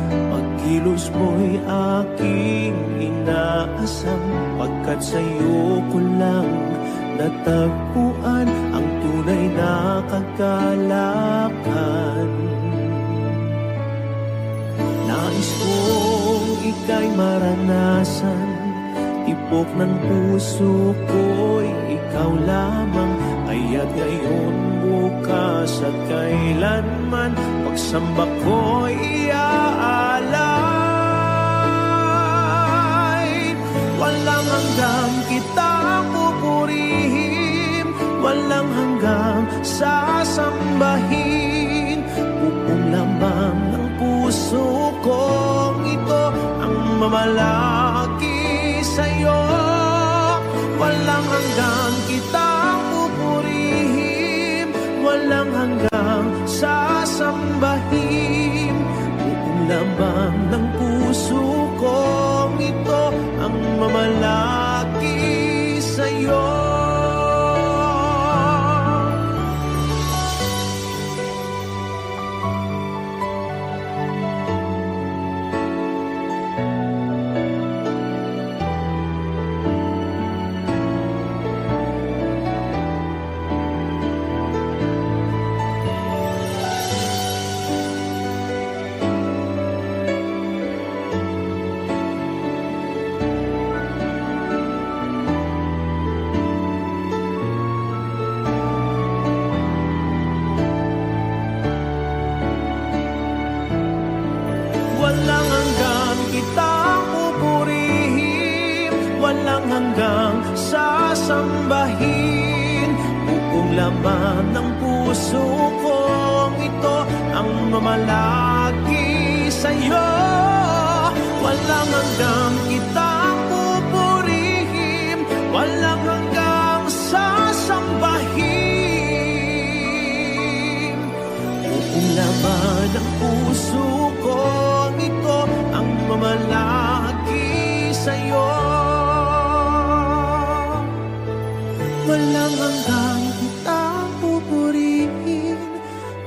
pagkilos mo'y aking inaasam, pagkat sa'yo ko lang natagpuan ang tunay na kagalakan. Nais kong ika'y maranasan, tibok ng puso ko'y ikaw lamang, kaya't ngayon, bukas at kailanman, pagsamba ko'y iaalay. Walang hanggang kitang pupurihin, walang hanggang sasambahin, upong lamang ng puso kong ito ang mamalagi sa'yo. Walang hanggang kitang pupurihin, walang hanggang sasambahin, upong lamang ng puso kong ito ang mamalagi sa'yo. Walang hanggang kitang pupurihin, walang hanggang sasambahin, upong laman ng puso kong ito ang mamalagi sa'yo. Walang hanggang kitang pupurihin, walang hanggang sasambahin, upong laman ng puso kong ito ang mamalagi sa'yo. Walang hanggang kitang pupurihin,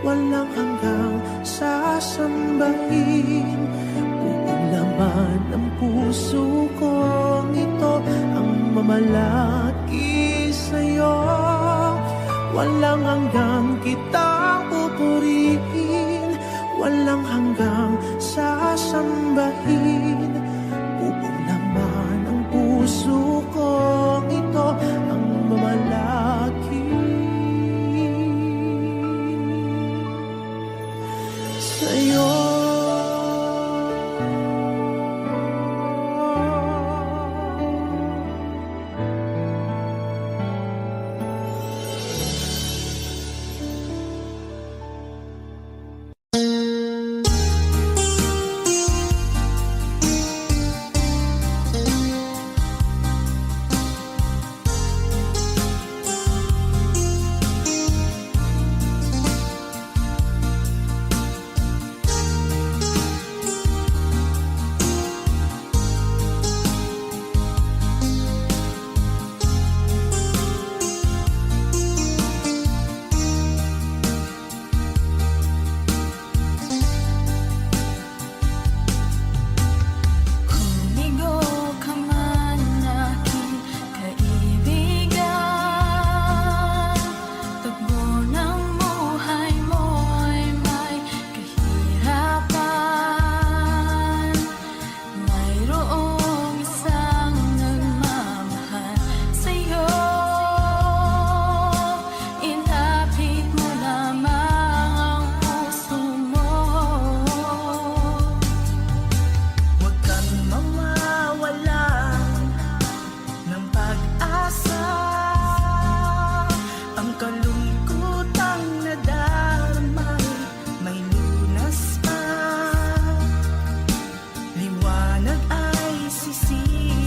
walang hanggang sasambahin, upong laman ng puso kong ito ang mamalagi sa'yo. Walang hanggang kitang pupurihin, walang hanggang sasambahin, upong laman ng puso kong ito ang mamalagi sa'yo.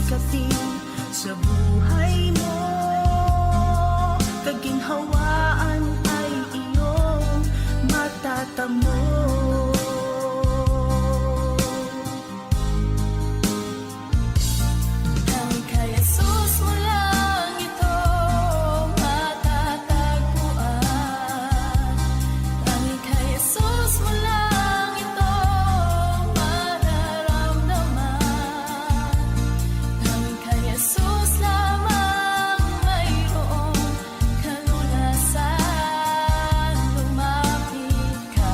sikatin sa buhay mo. Kaginhawaan ay iyong matatamo. Ang kay Jesus mo lang ito matatagpuan. Ang kay Jesus mo lang ito mararamdaman. Ang kay Jesus lamang mayroong kalunasan. Lumapit ka.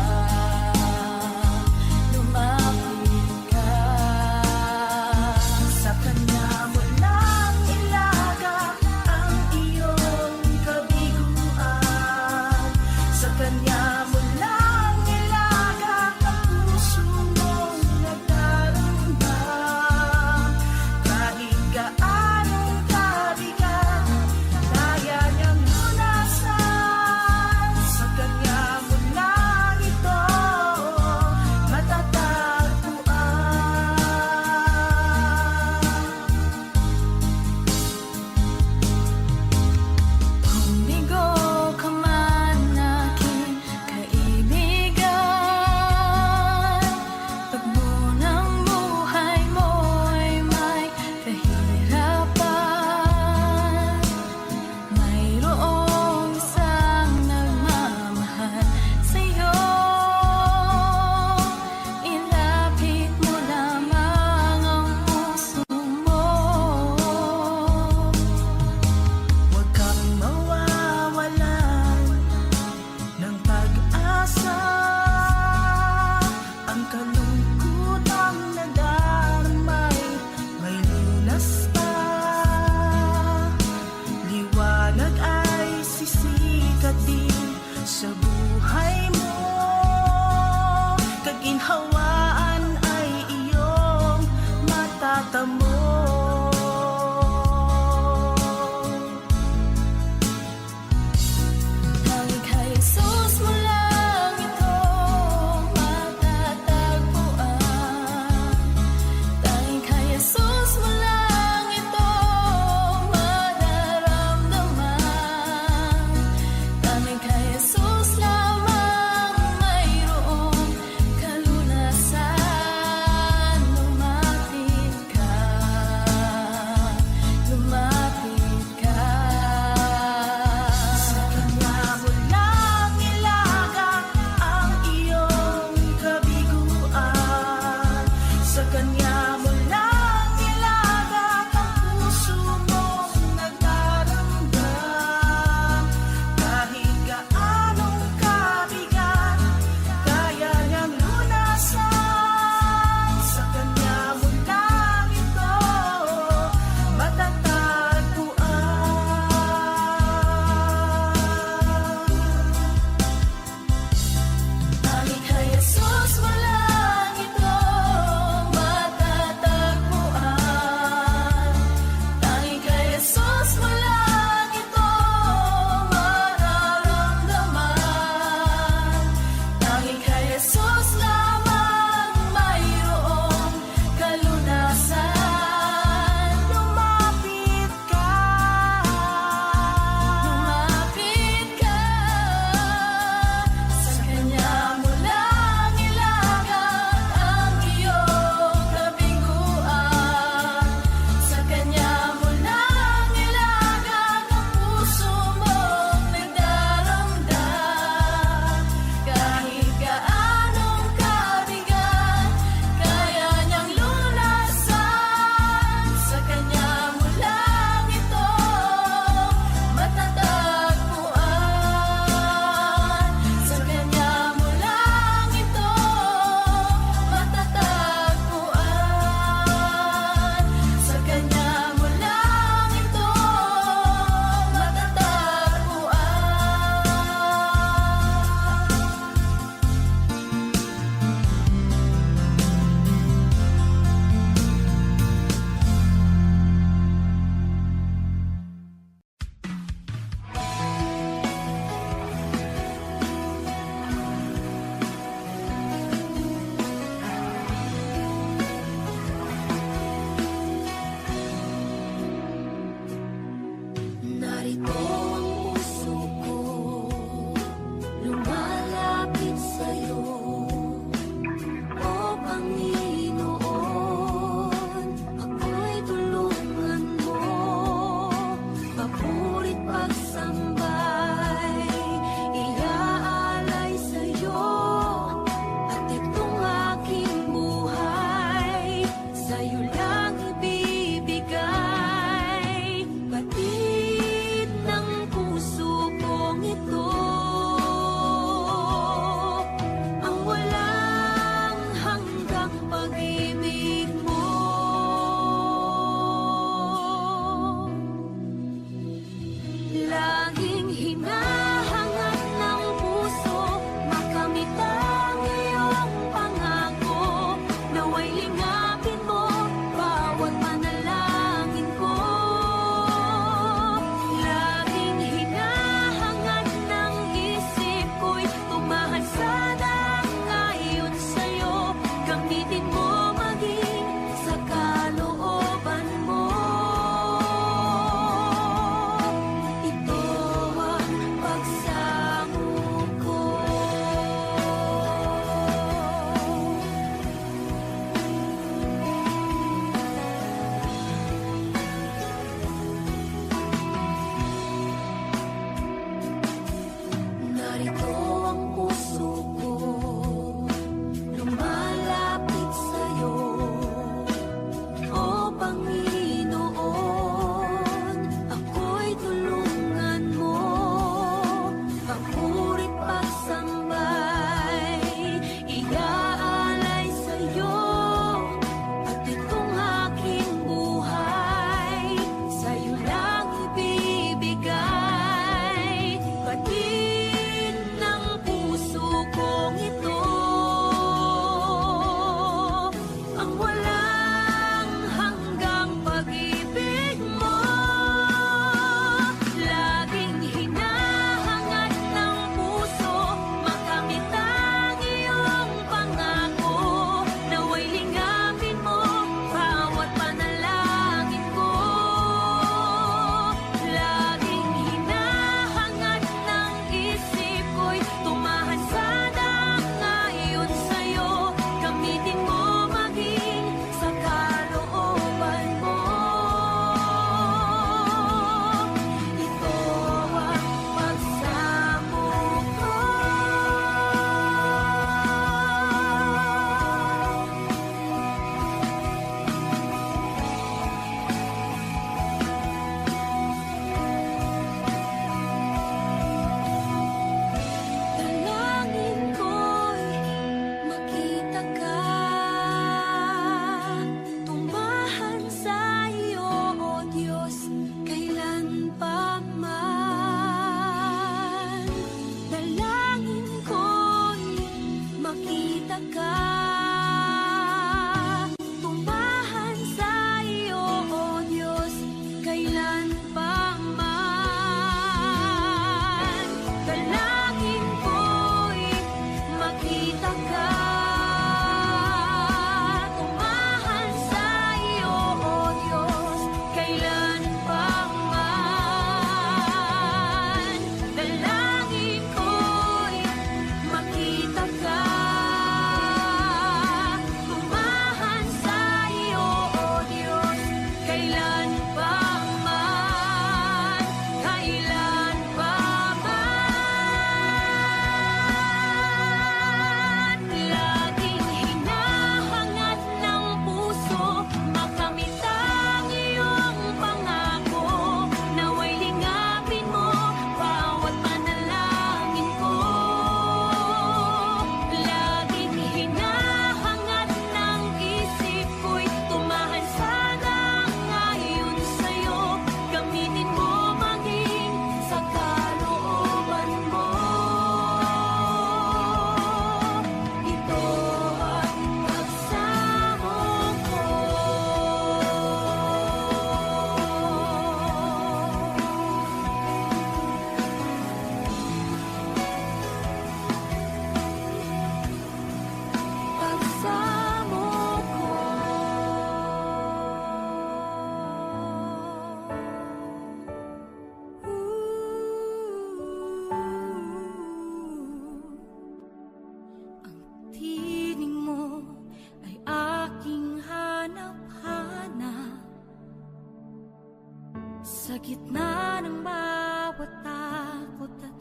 Sa gitna ng bawat takot at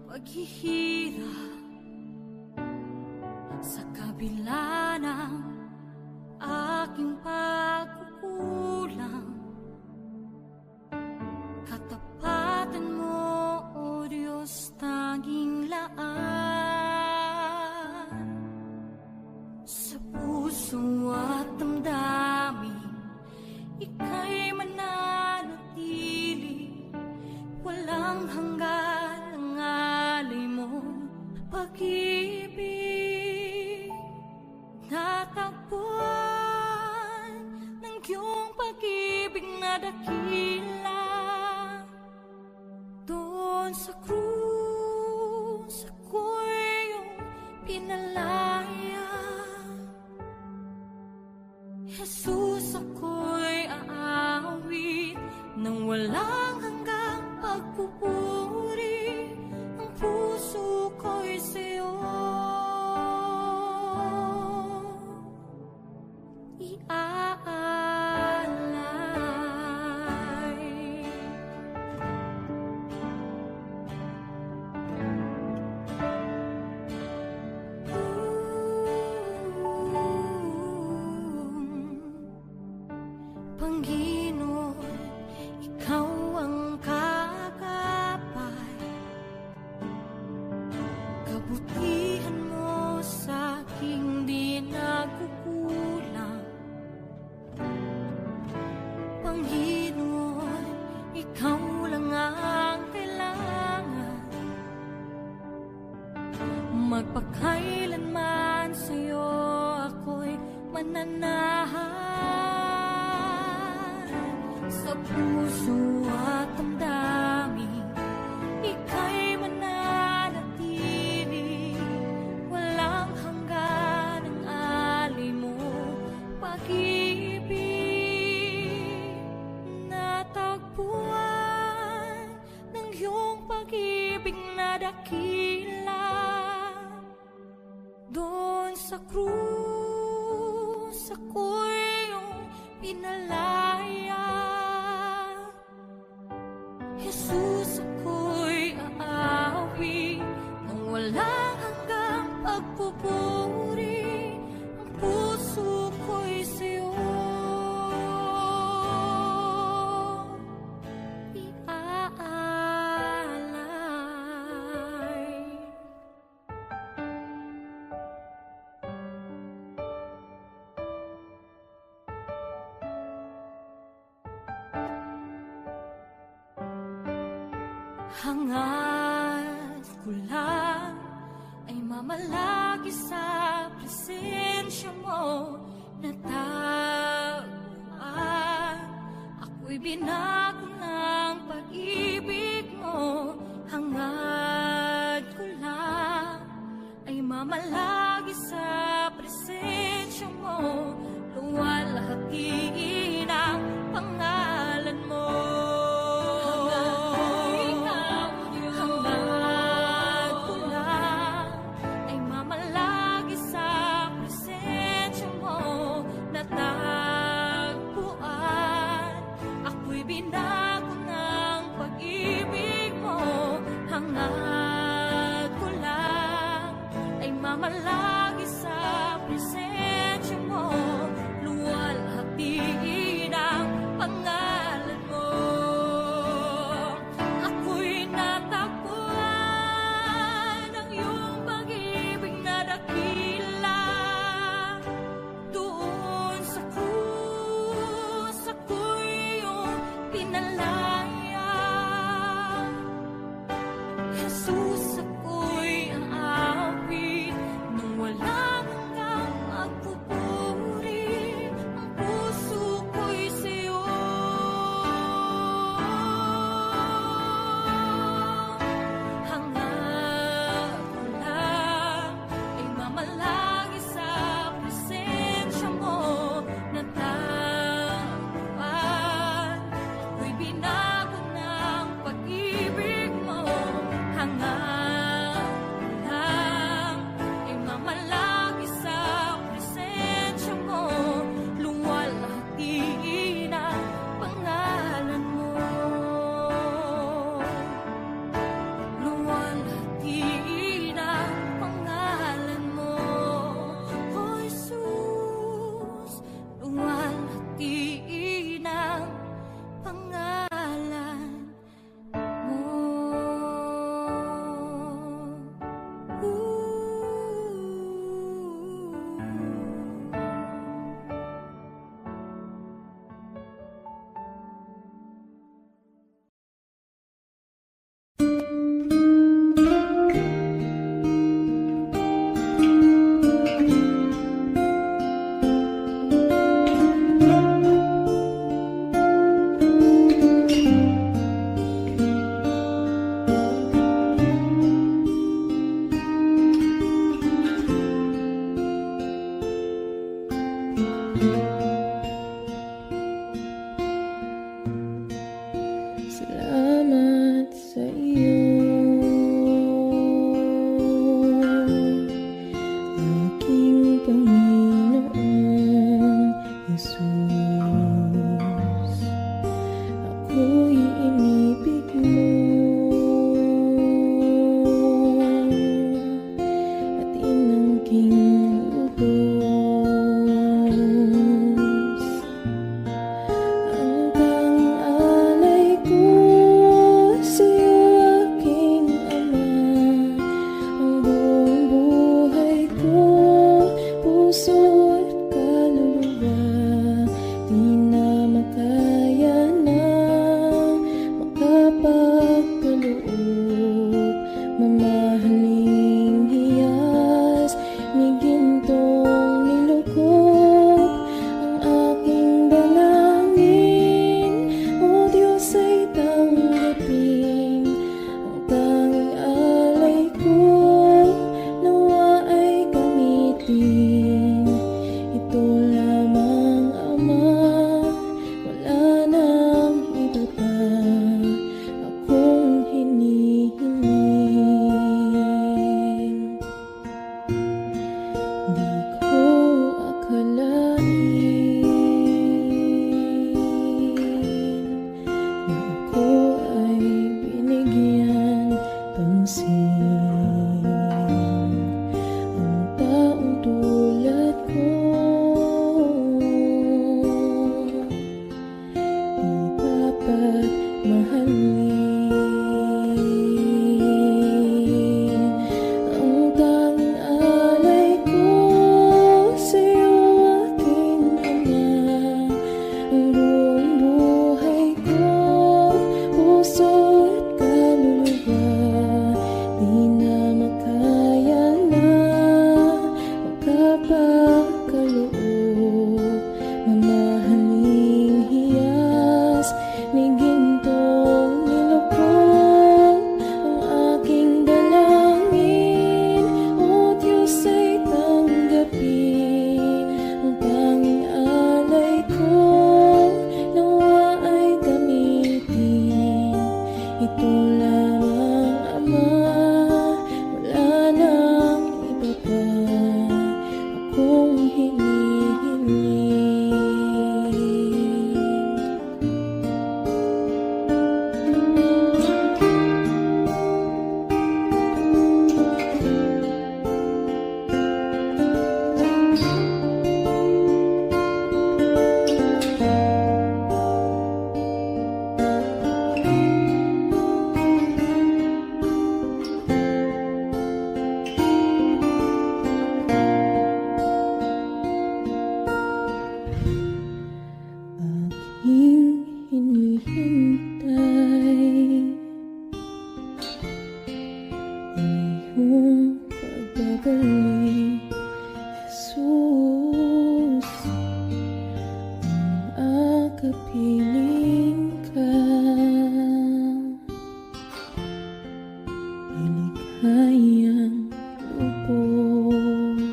paghihirap, sa kabila ng aking pagkukulang, katapatan mo, O Diyos, tanging laan. Sa puso at damdamin, ika'y mananatili, walang hanggan ang alay mo pag-ibig. Natagpuan ng iyong pag-ibig na dakila, doon sa krus ako'y iyong pinalaya. Jesus, ako'y aawit nang walang hanggang pagpupuri. Ang puso ko'y sa'yo iaalay. Panginoon, ikaw ang kagapay, kabutihan mo sa aking di nagkukulang. Panginoon, ikaw lang ang kailangan, magpakailanman sa'yo ako'y mananahan. Sa puso at damdamin, ika'y mananatili, walang hanggan ang alay mo pag-ibig. Natagpuan ng iyong pag-ibig na dakila, doon sa krus ako'y iyong pinalaya. Jesus, ako'y aawi nang walang hanggang pagpupuri. Ang puso ko'y sa'yo iaalay. Hangad ko lang ay mamalagi sa presensya mo, natagpuan. Ako'y binago ng pag-ibig mo. Hangad ko lang ay mamalagi sa presensya mo, luwalhatiin ang pangalan mo. Binago ng pag-ibig mo. Hangad ko lang ay mamalagi sa presensya mo, luwalhatiin ang pangalan mo. Ako'y natagpuan ng iyong pag-ibig na dakila, doon sa krus ako'y iyong pinalaya. Salamat sa iyo, aking Panginoong Jesus. Ako'y inibig mo at inangking lubos. Ang tanging alay ko sa'yo, aking Ama. Ang buong buhay ko, puso at kaluluwa, di na makaya na makapagkaloob. Mamahaling hiyas ni gintong nilukop ang aking dalangin. O Diyos ay tanggapin ang tanging alay ko, nawa ay gamitin. Ito lamang, Ama, wala nang iba pa akong hinihiling. Di ko akalain na ako ay binigyan pansin. Ang taong tulad ko di dapat mahalin. Ang tanging alay ko sa'yo, aking Ama. Ang buong buhay ko, puso at kaluluwa, di na makaya na makapagkaloob. Mamahaling hiyas ni gintong nilukop ang aking dalangin. O Diyos ay tanggapin ang tanging alay ko, nawa ay gamitin. Ito lamang, Ama, wala nang iba pa akong hinihiling. Aking hinihintay ang iyong pagbabalik, Jesus. Ang akapiling ka ay likhayang lubos.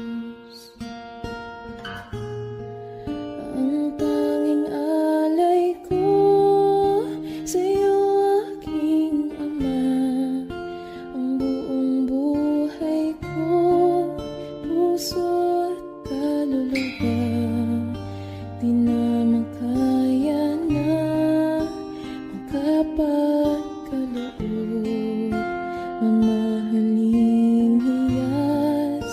Ang tanging alay ko sa'yo, aking Ama. Ang buong buhay ko, puso at kaluluwa, di na makaya na makapagkaloob. Mamahaling hiyas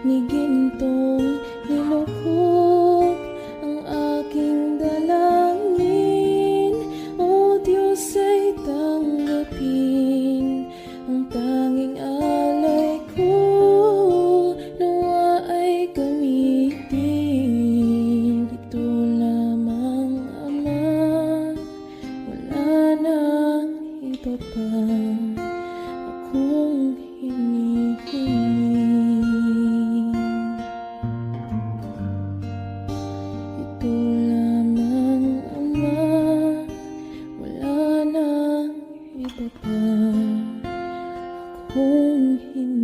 ni gintong nilukop ang aking dalangin. O Diyos ay tanggapin ang tanging alay ko, nawa ay gamitin. Ito lamang, Ama, wala nang iba pa akong hinihiling. Ito lamang, Ama, wala nang iba pa akong hinihiling.